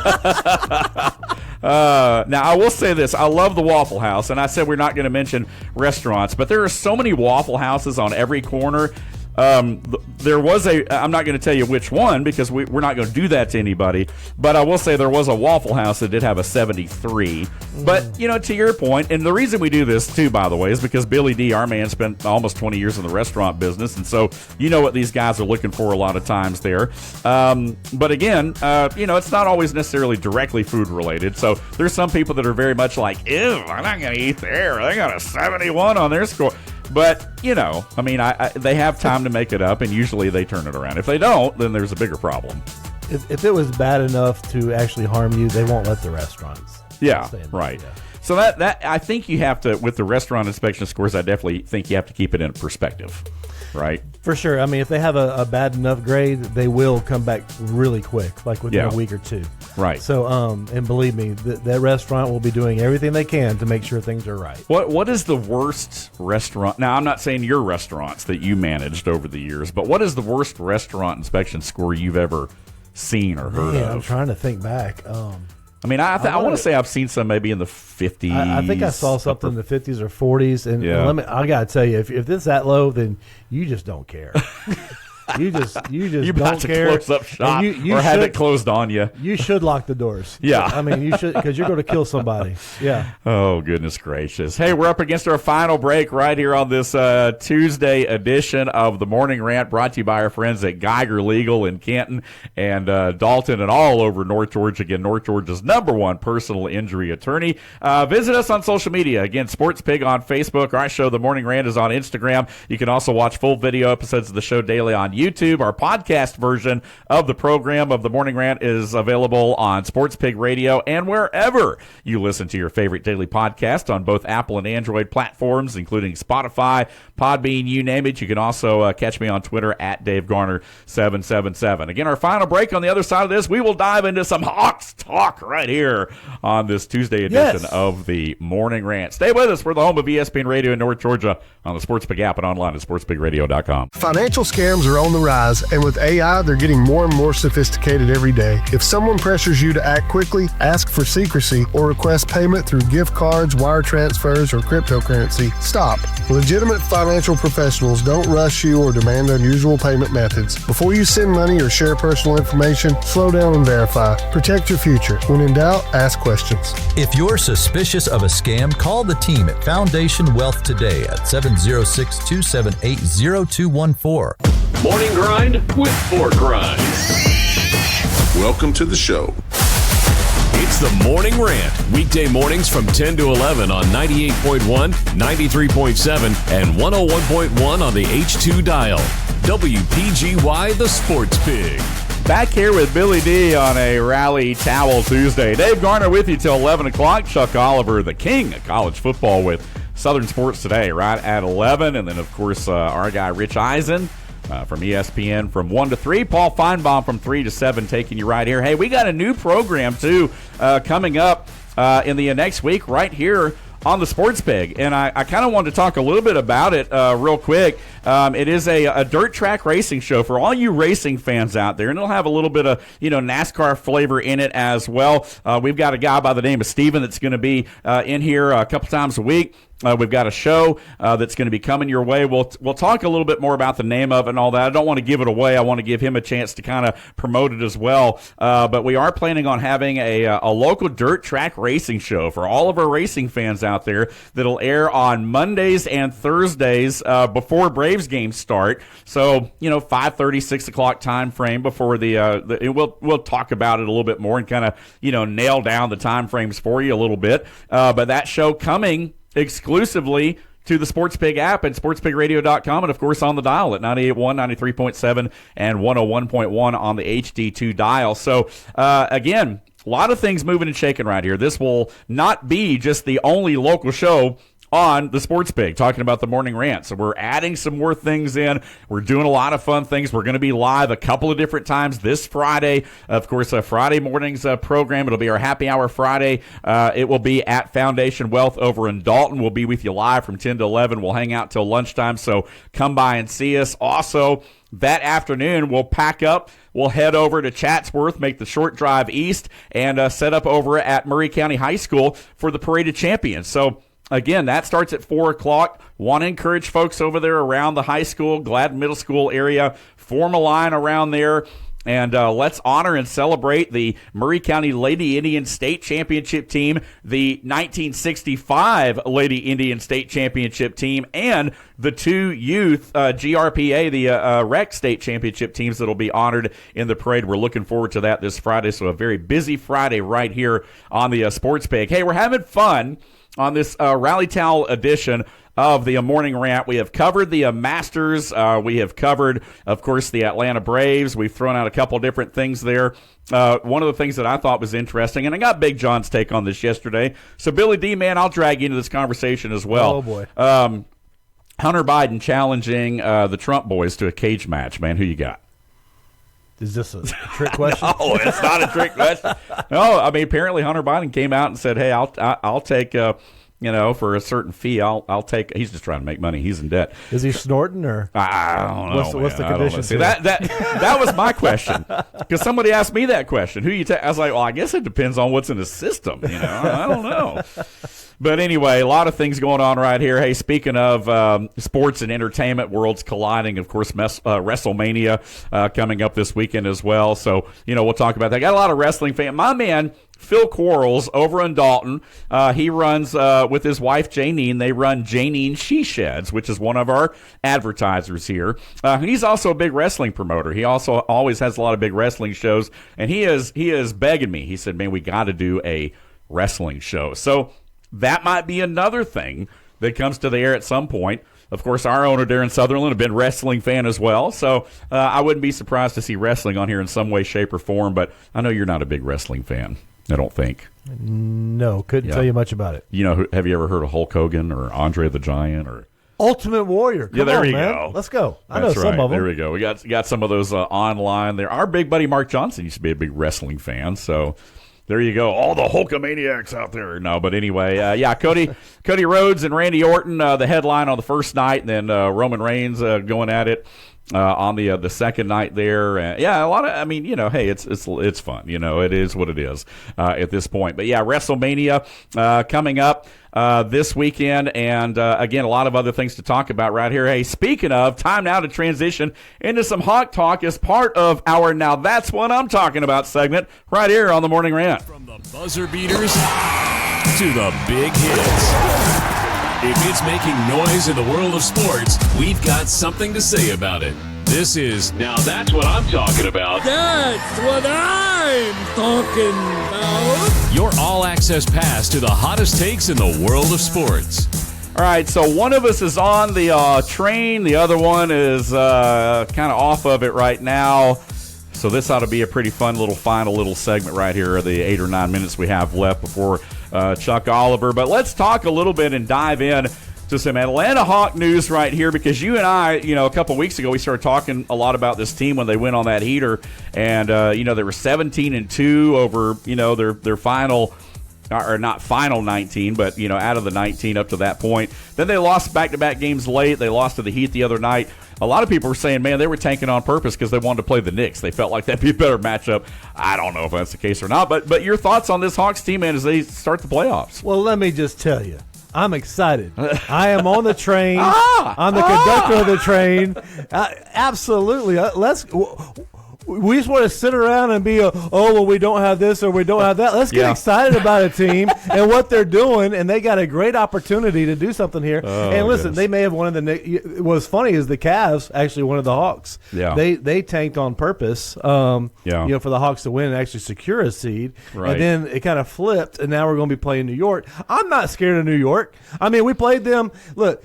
[SPEAKER 3] Now, I will say this. I love the Waffle House, and I said we're not going to mention restaurants, but there are so many Waffle Houses on every corner. There was I'm not going to tell you which one because we're not going to do that to anybody, but I will say there was a Waffle House that did have a 73. But, to your point, and the reason we do this, too, by the way, is because Billy D., our man, spent almost 20 years in the restaurant business, and so you know what these guys are looking for a lot of times there. But again, it's not always necessarily directly food-related, so there's some people that are very much like, ew, I'm not going to eat there. They got a 71 on their score. But, they have time to make it up, and usually they turn it around. If they don't, then there's a bigger problem.
[SPEAKER 4] If it was bad enough to actually harm you, they won't let the restaurants.
[SPEAKER 3] Yeah, right. Yeah. So that I think you have to, with the restaurant inspection scores, I definitely think you have to keep it in perspective, right?
[SPEAKER 4] For sure. I mean, if they have a bad enough grade, they will come back really quick, like within a week or two.
[SPEAKER 3] Right.
[SPEAKER 4] So, and believe me, that restaurant will be doing everything they can to make sure things are right.
[SPEAKER 3] What is the worst restaurant? Now, I'm not saying your restaurants that you managed over the years, but what is the worst restaurant inspection score you've ever seen or heard of?
[SPEAKER 4] I'm trying to think back.
[SPEAKER 3] I want to say I've seen some maybe in the 50s.
[SPEAKER 4] I think I saw something in the 50s or 40s. And I got to tell you, if it's that low, then you just don't care. You just don't care.
[SPEAKER 3] Close up shop or have it closed on you.
[SPEAKER 4] You should lock the doors.
[SPEAKER 3] Yeah.
[SPEAKER 4] I mean, you should, because you're going to kill somebody. Yeah.
[SPEAKER 3] Oh, goodness gracious. Hey, we're up against our final break right here on this Tuesday edition of the Morning Rant, brought to you by our friends at Geiger Legal in Canton and Dalton and all over North Georgia. Again, North Georgia's #1 personal injury attorney. Visit us on social media. Again, Sports Pig on Facebook. Our show, The Morning Rant, is on Instagram. You can also watch full video episodes of the show daily on YouTube. Our podcast version of the program of the Morning Rant is available on Sports Pig Radio and wherever you listen to your favorite daily podcast on both Apple and Android platforms, including Spotify, Podbean, you name it. You can also catch me on Twitter at DaveGarner777. Again, our final break. On the other side of this, we will dive into some Hawks talk right here on this Tuesday edition of the Morning Rant. Stay with us. We're the home of ESPN Radio in North Georgia on the Sports Pig app and online at sportspigradio.com.
[SPEAKER 10] Financial scams are on the rise, and with AI, they're getting more and more sophisticated every day. If someone pressures you to act quickly, ask for secrecy, or request payment through gift cards, wire transfers, or cryptocurrency, stop. Legitimate financial professionals don't rush you or demand unusual payment methods. Before you send money or share personal information, slow down and verify. Protect your future. When in doubt, ask questions.
[SPEAKER 11] If you're suspicious of a scam, call the team at Foundation Wealth today at 706-278-0214.
[SPEAKER 12] Morning Grind with Fort Grind.
[SPEAKER 13] Welcome to the show.
[SPEAKER 12] It's the Morning Rant, weekday mornings from 10 to 11 on 98.1, 93.7, and 101.1 on the H2 dial. WPGY, the Sports Pig.
[SPEAKER 3] Back here with Billy D on a Rally Towel Tuesday. Dave Garner with you till 11 o'clock. Chuck Oliver, the king of college football with Southern Sports Today, right at 11. And then, of course, our guy Rich Eisen from ESPN from 1 to 3. Paul Feinbaum from 3 to 7 taking you right here. Hey, we got a new program, too, coming up in the next week right here on the Sports Pig, and I kind of wanted to talk a little bit about it real quick. It is a dirt track racing show for all you racing fans out there, and it'll have a little bit of NASCAR flavor in it as well. We've got a guy by the name of Steven that's going to be in here a couple times a week. We've got a show that's going to be coming your way. We'll talk a little bit more about the name of it and all that. I don't want to give it away. I want to give him a chance to kind of promote it as well. But we are planning on having a local dirt track racing show for all of our racing fans out there that'll air on Mondays and Thursdays before Braves games start. So 5:30, 6 o'clock time frame before we'll talk about it a little bit more and kind of nail down the time frames for you a little bit. But that show coming exclusively to the Sports Pig app and sportspigradio.com, and of course on the dial at 98.1, 93.7, and 101.1 on the HD2 dial. So again, a lot of things moving and shaking right here. This will not be just the only local show on the Sports Pig, talking about the Morning Rant. So we're adding some more things in. We're doing a lot of fun things. We're going to be live a couple of different times this Friday. Of course, Friday morning's program. It'll be our Happy Hour Friday. It will be at Foundation Wealth over in Dalton. We'll be with you live from 10 to 11. We'll hang out till lunchtime, so come by and see us. Also, that afternoon, we'll pack up. We'll head over to Chatsworth, make the short drive east, and set up over at Murray County High School for the Parade of Champions. So again, that starts at 4 o'clock. Want to encourage folks over there around the high school, Gladden Middle School area, form a line around there, and let's honor and celebrate the Murray County Lady Indian State Championship team, the 1965 Lady Indian State Championship team, and the two youth GRPA, the Rec State Championship teams that will be honored in the parade. We're looking forward to that this Friday, so a very busy Friday right here on the Sports Pig. Hey, we're having fun on this Rally Towel edition of the Morning Rant. We have covered the Masters. We have covered, of course, the Atlanta Braves. We've thrown out a couple different things there. One of the things that I thought was interesting, and I got Big John's take on this yesterday. So, Billy D, man, I'll drag you into this conversation as well.
[SPEAKER 4] Oh, boy.
[SPEAKER 3] Hunter Biden challenging the Trump boys to a cage match, man. Who you got?
[SPEAKER 4] Is this a trick question?
[SPEAKER 3] No, it's not a trick question. No, I mean, apparently Hunter Biden came out and said, hey, I'll take, for a certain fee, I'll take. He's just trying to make money. He's in debt.
[SPEAKER 4] Is he snorting or?
[SPEAKER 3] I don't know.
[SPEAKER 4] What's the condition?
[SPEAKER 3] See, that was my question, because somebody asked me that question. Who you take? I was like, well, I guess it depends on what's in the system. I don't know. But anyway, a lot of things going on right here. Hey, speaking of sports and entertainment worlds colliding, of course, WrestleMania coming up this weekend as well. So, we'll talk about that. Got a lot of wrestling fans. My man, Phil Quarles, over in Dalton, he runs with his wife, Janine. They run Janine She Sheds, which is one of our advertisers here. He's also a big wrestling promoter. He also always has a lot of big wrestling shows. And he is begging me. He said, man, we got to do a wrestling show. So that might be another thing that comes to the air at some point. Of course, our owner, Darren Sutherland, have been a wrestling fan as well. So I wouldn't be surprised to see wrestling on here in some way, shape, or form. But I know you're not a big wrestling fan, I don't think.
[SPEAKER 4] No, couldn't tell you much about it.
[SPEAKER 3] You know, have you ever heard of Hulk Hogan or Andre the Giant or
[SPEAKER 4] Ultimate Warrior? Come
[SPEAKER 3] there
[SPEAKER 4] on,
[SPEAKER 3] you
[SPEAKER 4] man.
[SPEAKER 3] go.
[SPEAKER 4] Let's go. I
[SPEAKER 3] That's
[SPEAKER 4] know some
[SPEAKER 3] right.
[SPEAKER 4] of them.
[SPEAKER 3] There we go. We got some of those online there. Our big buddy Mark Johnson used to be a big wrestling fan, so there you go. All the Hulkamaniacs out there. No, but anyway, Cody Rhodes and Randy Orton, the headline on the first night, and then Roman Reigns going at it on the second night there. A lot of, I mean, you know, hey, it's fun. You know, it is what it is at this point. But yeah, WrestleMania coming up this weekend, and again, a lot of other things to talk about right here. Hey, speaking of, time now to transition into some Hawk Talk as part of our Now That's What I'm Talking About segment right here on the Morning Rant.
[SPEAKER 12] From the buzzer beaters to the big hits. If it's making noise in the world of sports, we've got something to say about it. This is Now That's What I'm Talking About.
[SPEAKER 14] That's what I'm talking about.
[SPEAKER 12] Your all-access pass to the hottest takes in the world of sports.
[SPEAKER 3] All right, so one of us is on the train. The other one is kind of off of it right now. So this ought to be a pretty fun final little segment right here, the 8 or 9 minutes we have left before Chuck Oliver. But let's talk a little bit and dive in to some Atlanta Hawk news right here, because you and I, you know, a couple weeks ago, we started talking a lot about this team when they went on that heater. And, you know, they were 17-2 over, you know, their final, or not final 19, but, you know, out of the 19 up to that point. Then they lost back-to-back games late. They lost to the Heat the other night. A lot of people were saying, man, they were tanking on purpose because they wanted to play the Knicks. They felt like that'd be a better matchup. I don't know if that's the case or not, but your thoughts on this Hawks team, man, as they start the playoffs?
[SPEAKER 4] Well, let me just tell you, I'm excited. I am on the train. I'm the conductor of the train. Absolutely. We just want to sit around and be, we don't have this or we don't have that. Let's get excited about a team and what they're doing, and they got a great opportunity to do something here. And listen, they may have won what's funny is the Cavs actually wanted the Hawks.
[SPEAKER 3] Yeah.
[SPEAKER 4] They tanked on purpose, you know, for the Hawks to win and actually secure a seed. Right. And then it kind of flipped, and now we're going to be playing New York. I'm not scared of New York. I mean, we played them. Look,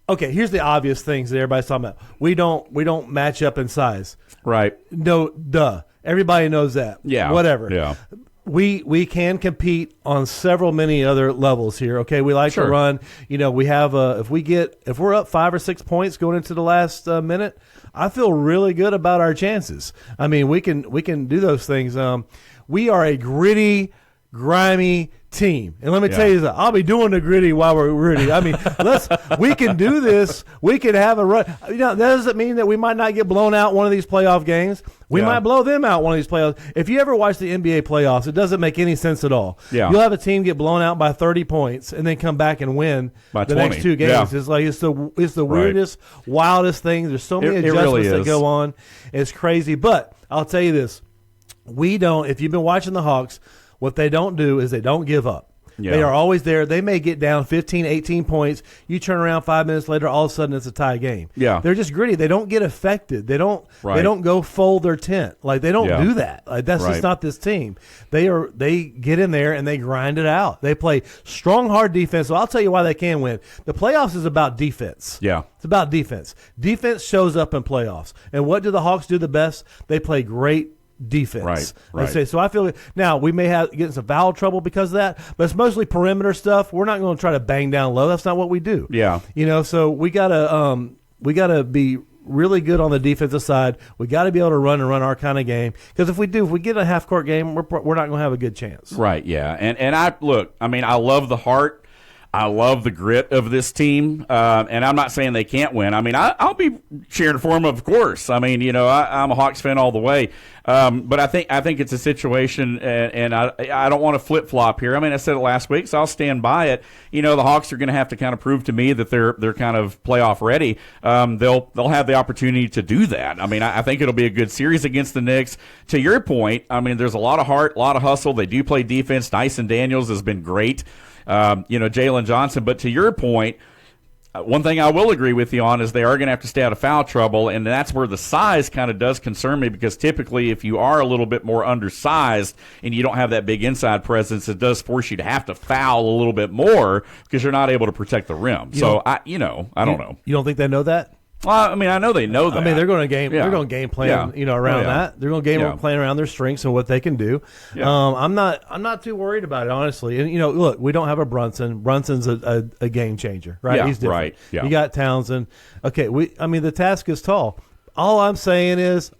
[SPEAKER 4] okay, here's the obvious things that everybody's talking about. We don't match up in size.
[SPEAKER 3] Right.
[SPEAKER 4] No, duh. Everybody knows that.
[SPEAKER 3] Yeah.
[SPEAKER 4] Whatever.
[SPEAKER 3] Yeah.
[SPEAKER 4] We can compete on many other levels here. Okay, we like to run. You know, we have if we're up 5 or 6 points going into the last minute, I feel really good about our chances. I mean, we can do those things. We are a gritty, grimy team. And let me tell you that I'll be doing the gritty while we're gritty. I mean, we can do this. We can have a run. You know, that doesn't mean that we might not get blown out one of these playoff games. We might blow them out one of these playoffs. If you ever watch the NBA playoffs, it doesn't make any sense at all.
[SPEAKER 3] Yeah.
[SPEAKER 4] You'll have a team get blown out by 30 points and then come back and win
[SPEAKER 3] by
[SPEAKER 4] the
[SPEAKER 3] 20.
[SPEAKER 4] next two games.
[SPEAKER 3] Yeah.
[SPEAKER 4] It's like it's the weirdest, wildest thing. There's so many adjustments
[SPEAKER 3] really
[SPEAKER 4] that go on. It's crazy. But I'll tell you this. If you've been watching the Hawks, what they don't do is they don't give up. Yeah. They are always there. They may get down 15, 18 points. You turn around 5 minutes later, all of a sudden it's a tie game.
[SPEAKER 3] Yeah.
[SPEAKER 4] They're just gritty. They don't get affected. They don't go fold their tent. Like they don't do that. Like that's just not this team. They get in there and they grind it out. They play strong, hard defense. So I'll tell you why they can win. The playoffs is about defense.
[SPEAKER 3] Yeah.
[SPEAKER 4] It's about defense. Defense shows up in playoffs. And what do the Hawks do the best? They play great defense. Right. So I feel now we may get in some foul trouble because of that, but it's mostly perimeter stuff. We're not going to try to bang down low. That's not what we do.
[SPEAKER 3] Yeah.
[SPEAKER 4] You know, so we gotta be really good on the defensive side. We got to be able to run our kind of game, because if we get a half court game, we're not going to have a good chance.
[SPEAKER 3] Right. Yeah. And I love the heart. I love the grit of this team, and I'm not saying they can't win. I mean, I'll be cheering for them, of course. I mean, you know, I'm a Hawks fan all the way, but I think it's a situation, and I don't want to flip flop here. I mean, I said it last week, so I'll stand by it. You know, the Hawks are going to have to kind of prove to me that they're kind of playoff ready. They'll have the opportunity to do that. I mean, I think it'll be a good series against the Knicks. To your point, I mean, there's a lot of heart, a lot of hustle. They do play defense. Dyson Daniels has been great. You know, Jalen Johnson. But to your point, one thing I will agree with you on is they are going to have to stay out of foul trouble, and that's where the size kind of does concern me, because typically if you are a little bit more undersized and you don't have that big inside presence, it does force you to have to foul a little bit more because you're not able to protect the rim. I don't know.
[SPEAKER 4] You don't think they know that?
[SPEAKER 3] Well, I mean, I know they know that.
[SPEAKER 4] I mean, they're going to game.
[SPEAKER 3] Yeah.
[SPEAKER 4] They're going to game plan, around that. They're going to game plan around their strengths and what they can do.
[SPEAKER 3] Yeah.
[SPEAKER 4] I'm not too worried about it, honestly. And look, we don't have a Brunson. Brunson's a game changer, right?
[SPEAKER 3] Yeah,
[SPEAKER 4] He's different.
[SPEAKER 3] right. Yeah.
[SPEAKER 4] You got Townsend. Okay, the task is tall. All I'm saying is.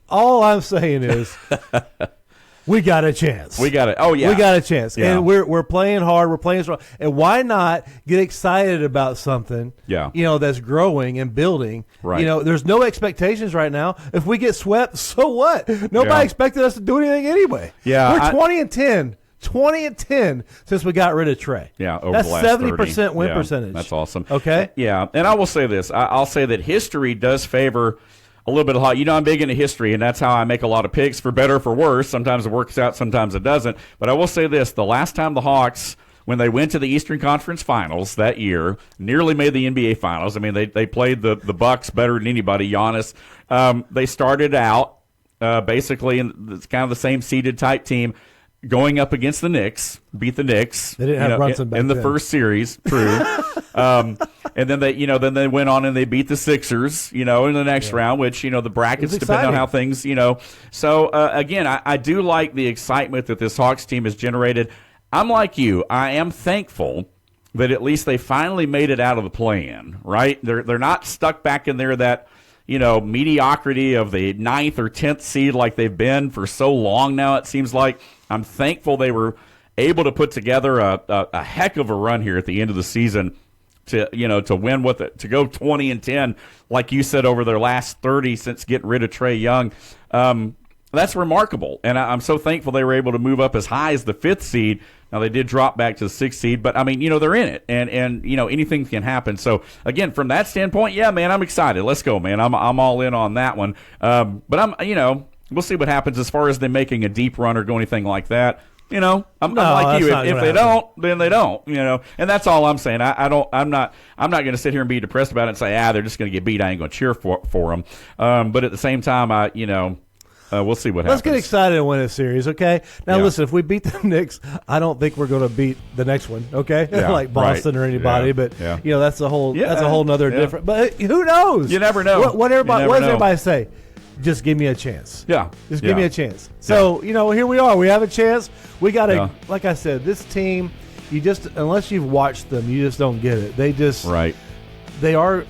[SPEAKER 4] We got a chance.
[SPEAKER 3] We got it. Oh, yeah.
[SPEAKER 4] We got a chance.
[SPEAKER 3] Yeah.
[SPEAKER 4] And we're playing hard. We're playing strong. And why not get excited about something, that's growing and building?
[SPEAKER 3] Right.
[SPEAKER 4] There's no expectations right now. If we get swept, so what? Nobody expected us to do anything anyway.
[SPEAKER 3] Yeah.
[SPEAKER 4] We're 20-10. 20-10 since we got rid of Trey.
[SPEAKER 3] Yeah, over
[SPEAKER 4] that's
[SPEAKER 3] the last
[SPEAKER 4] 70% win percentage.
[SPEAKER 3] That's awesome.
[SPEAKER 4] Okay?
[SPEAKER 3] Yeah, and I will say this. I'll say that history does favor a little bit of hot. I'm big into history, and that's how I make a lot of picks, for better or for worse. Sometimes it works out, sometimes it doesn't. But I will say this. The last time the Hawks, when they went to the Eastern Conference Finals that year, nearly made the NBA Finals. I mean, they played the Bucks better than anybody, Giannis. They started out basically in it's kind of the same seeded type team, going up against the Knicks, beat the Knicks.
[SPEAKER 4] They didn't have Brunson back
[SPEAKER 3] in the
[SPEAKER 4] then.
[SPEAKER 3] first series, true. And then they went on and they beat the Sixers, in the next round, which, the brackets depend on how things, So, again, I do like the excitement that this Hawks team has generated. I'm like you. I am thankful that at least they finally made it out of the play-in, right? They're not stuck back in there that, mediocrity of the 9th or 10th seed like they've been for so long now, it seems like. I'm thankful they were able to put together a heck of a run here at the end of the season to win to go 20-10, like you said, over their last 30 since getting rid of Trae Young. That's remarkable, and I'm so thankful they were able to move up as high as the 5th seed. Now, they did drop back to the 6th seed, but, I mean, they're in it, and anything can happen. So, again, from that standpoint, yeah, man, I'm excited. Let's go, man. I'm all in on that one. But we'll see what happens as far as them making a deep run or go anything like that. I'm like you. If they don't, then they don't. And that's all I'm saying. I'm not going to sit here and be depressed about it and say, they're just going to get beat. I ain't going to cheer for them. But at the same time, we'll see what happens.
[SPEAKER 4] Let's get excited and win a series, okay? Now, listen, if we beat the Knicks, I don't think we're going to beat the next one, okay?
[SPEAKER 3] Yeah,
[SPEAKER 4] like Boston or anybody, but that's a whole nother different. But who knows?
[SPEAKER 3] You never know.
[SPEAKER 4] What does everybody say? Just give me a chance.
[SPEAKER 3] Yeah.
[SPEAKER 4] Just give me a chance. So, here we are. We have a chance. We got to, like I said, this team, unless you've watched them, you just don't get it. They just, they are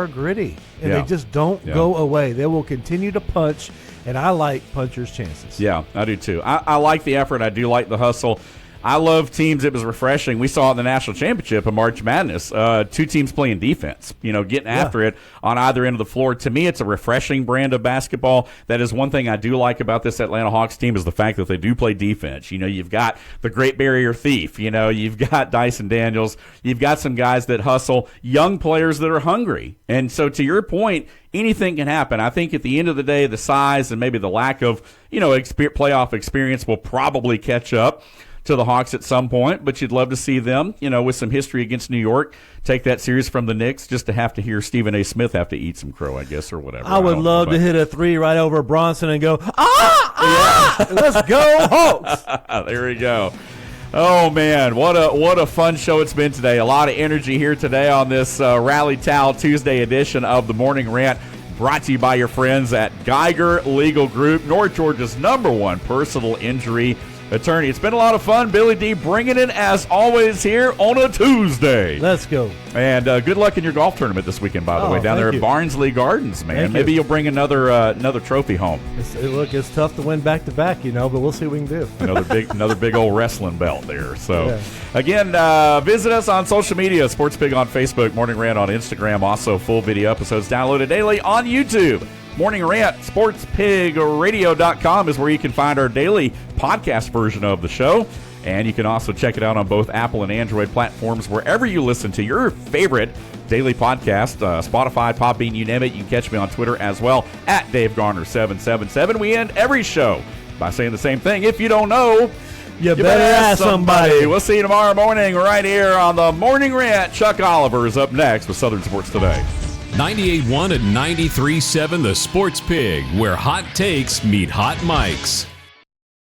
[SPEAKER 4] gritty, and they just don't go away. They will continue to punch, and I like punchers' chances.
[SPEAKER 3] Yeah, I do too. I like the effort. I do like the hustle. I love teams. It was refreshing. We saw it in the national championship in March Madness. 2 teams playing defense, getting after it on either end of the floor. To me, it's a refreshing brand of basketball. That is one thing I do like about this Atlanta Hawks team is the fact that they do play defense. You've got the Great Barrier Thief. You've got Dyson Daniels. You've got some guys that hustle, young players that are hungry. And so to your point, anything can happen. I think at the end of the day, the size and maybe the lack of, playoff experience will probably catch up to the Hawks at some point, but you'd love to see them, with some history against New York, take that series from the Knicks just to have to hear Stephen A. Smith have to eat some crow, I guess, or whatever.
[SPEAKER 4] I would love to hit a 3 right over Bronson and go, let's go Hawks.
[SPEAKER 3] There we go. Oh, man, what a fun show it's been today. A lot of energy here today on this Rally Towel Tuesday edition of the Morning Rant, brought to you by your friends at Geiger Legal Group, North Georgia's #1 personal injury attorney. It's been a lot of fun. Billy D bringing it as always here on a Tuesday.
[SPEAKER 4] Let's go.
[SPEAKER 3] And good luck in your golf tournament this weekend, by the way, down there at Barnsley Gardens, man. Maybe you'll bring another trophy home.
[SPEAKER 4] It's tough to win back-to-back, but we'll see what we can do.
[SPEAKER 3] Another big old wrestling belt there. So, again, visit us on social media, Sports Pig on Facebook, Morning Rant on Instagram, also full video episodes downloaded daily on YouTube. Morning Rant, SportsPigRadio.com is where you can find our daily podcast version of the show. And you can also check it out on both Apple and Android platforms, wherever you listen to your favorite daily podcast, Spotify, Podbean, you name it. You can catch me on Twitter as well, at DaveGarner777. We end every show by saying the same thing. If you don't know,
[SPEAKER 4] You better ask somebody.
[SPEAKER 3] We'll see you tomorrow morning right here on the Morning Rant. Chuck Oliver's up next with Southern Sports Today.
[SPEAKER 12] 98.1 and 93.7 The Sports Pig, where hot takes meet hot mics.